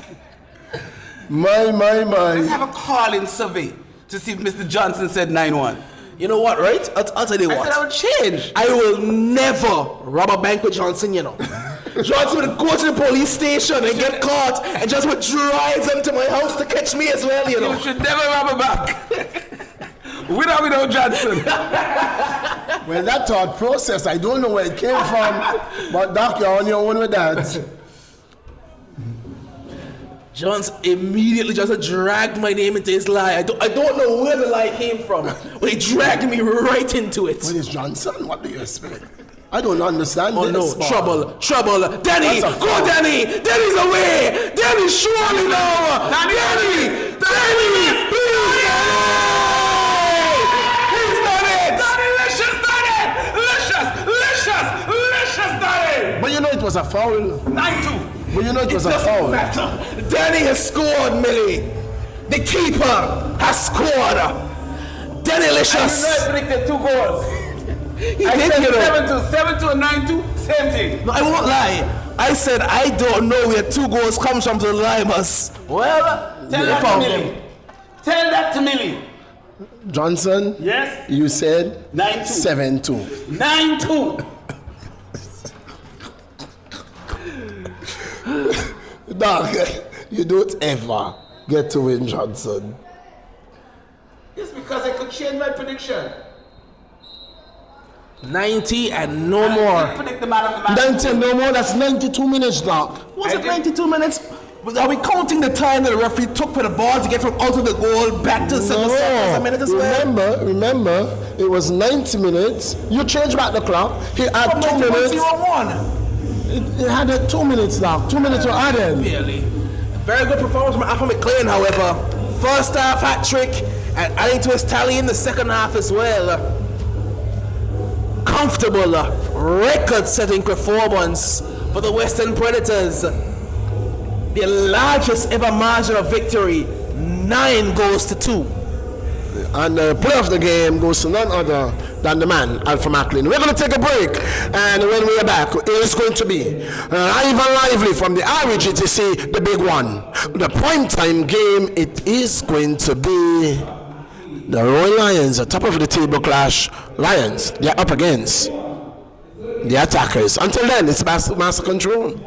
My. Let's have a call-in survey to see if Mr. Johnson said 9-1. You know what, right? I'll tell you I what. said I would change. I will never rob a bank with Johnson, you know. Johnson would go to the police station and get caught and just would drive them to my house to catch me as well, you know. You should never rob a bank. With or without Johnson. Well, that thought process, I don't know where it came from, but Doc, you're on your own with that. Johnson immediately just dragged my name into his lie. I don't know where the lie came from, but he dragged me right into it. What is Johnson? What do you expect? I don't understand Oh this. no, man. trouble. Danny, That's a go foul. Danny! Danny's away! Danny, surely now! Danny! He's done it! Danny, licious, Danny! But you know it was a foul. 9-2. But you know it was a Doesn't foul. matter. Danny has scored, Millie. The keeper has scored. Danny I Licious. predicted 2 goals. He I did, said you know. 7-2 and 9-2, same thing. No, I won't lie. I said I don't know where 2 goals comes from to the Lymers. Well, tell that to found Millie. Tell that to Millie. Johnson, Yes? you said 9-2. 7-2. 9-2. Doc, you don't ever get to win, Johnson. It's because I could change my prediction. 90 and no I more. predict the man of the match. 90 no more, that's 92 minutes, Doc. Was it 92 minutes? Are we counting the time that the referee took for the ball to get from out of the goal back to the center circle? A minute as well? Remember, it was 90 minutes. You changed back the clock. He had 2 minutes. 91. It had 2 minutes, Doc. 2 minutes were added. Barely. Very good performance from AFA McLean, however. First half hat trick and adding to his tally in the second half as well. Comfortable record-setting performance for the Western Predators. Their largest ever margin of victory, 9-2. And the player of the game goes to none other than the man, Alpha Macklin. We're going to take a break, and when we are back, it's going to be live and lively from the RGTC, the big one. The primetime game, it is going to be the Royal Lions, the top of the table clash. Lions, they're up against the Attackers. Until then, it's Master Control.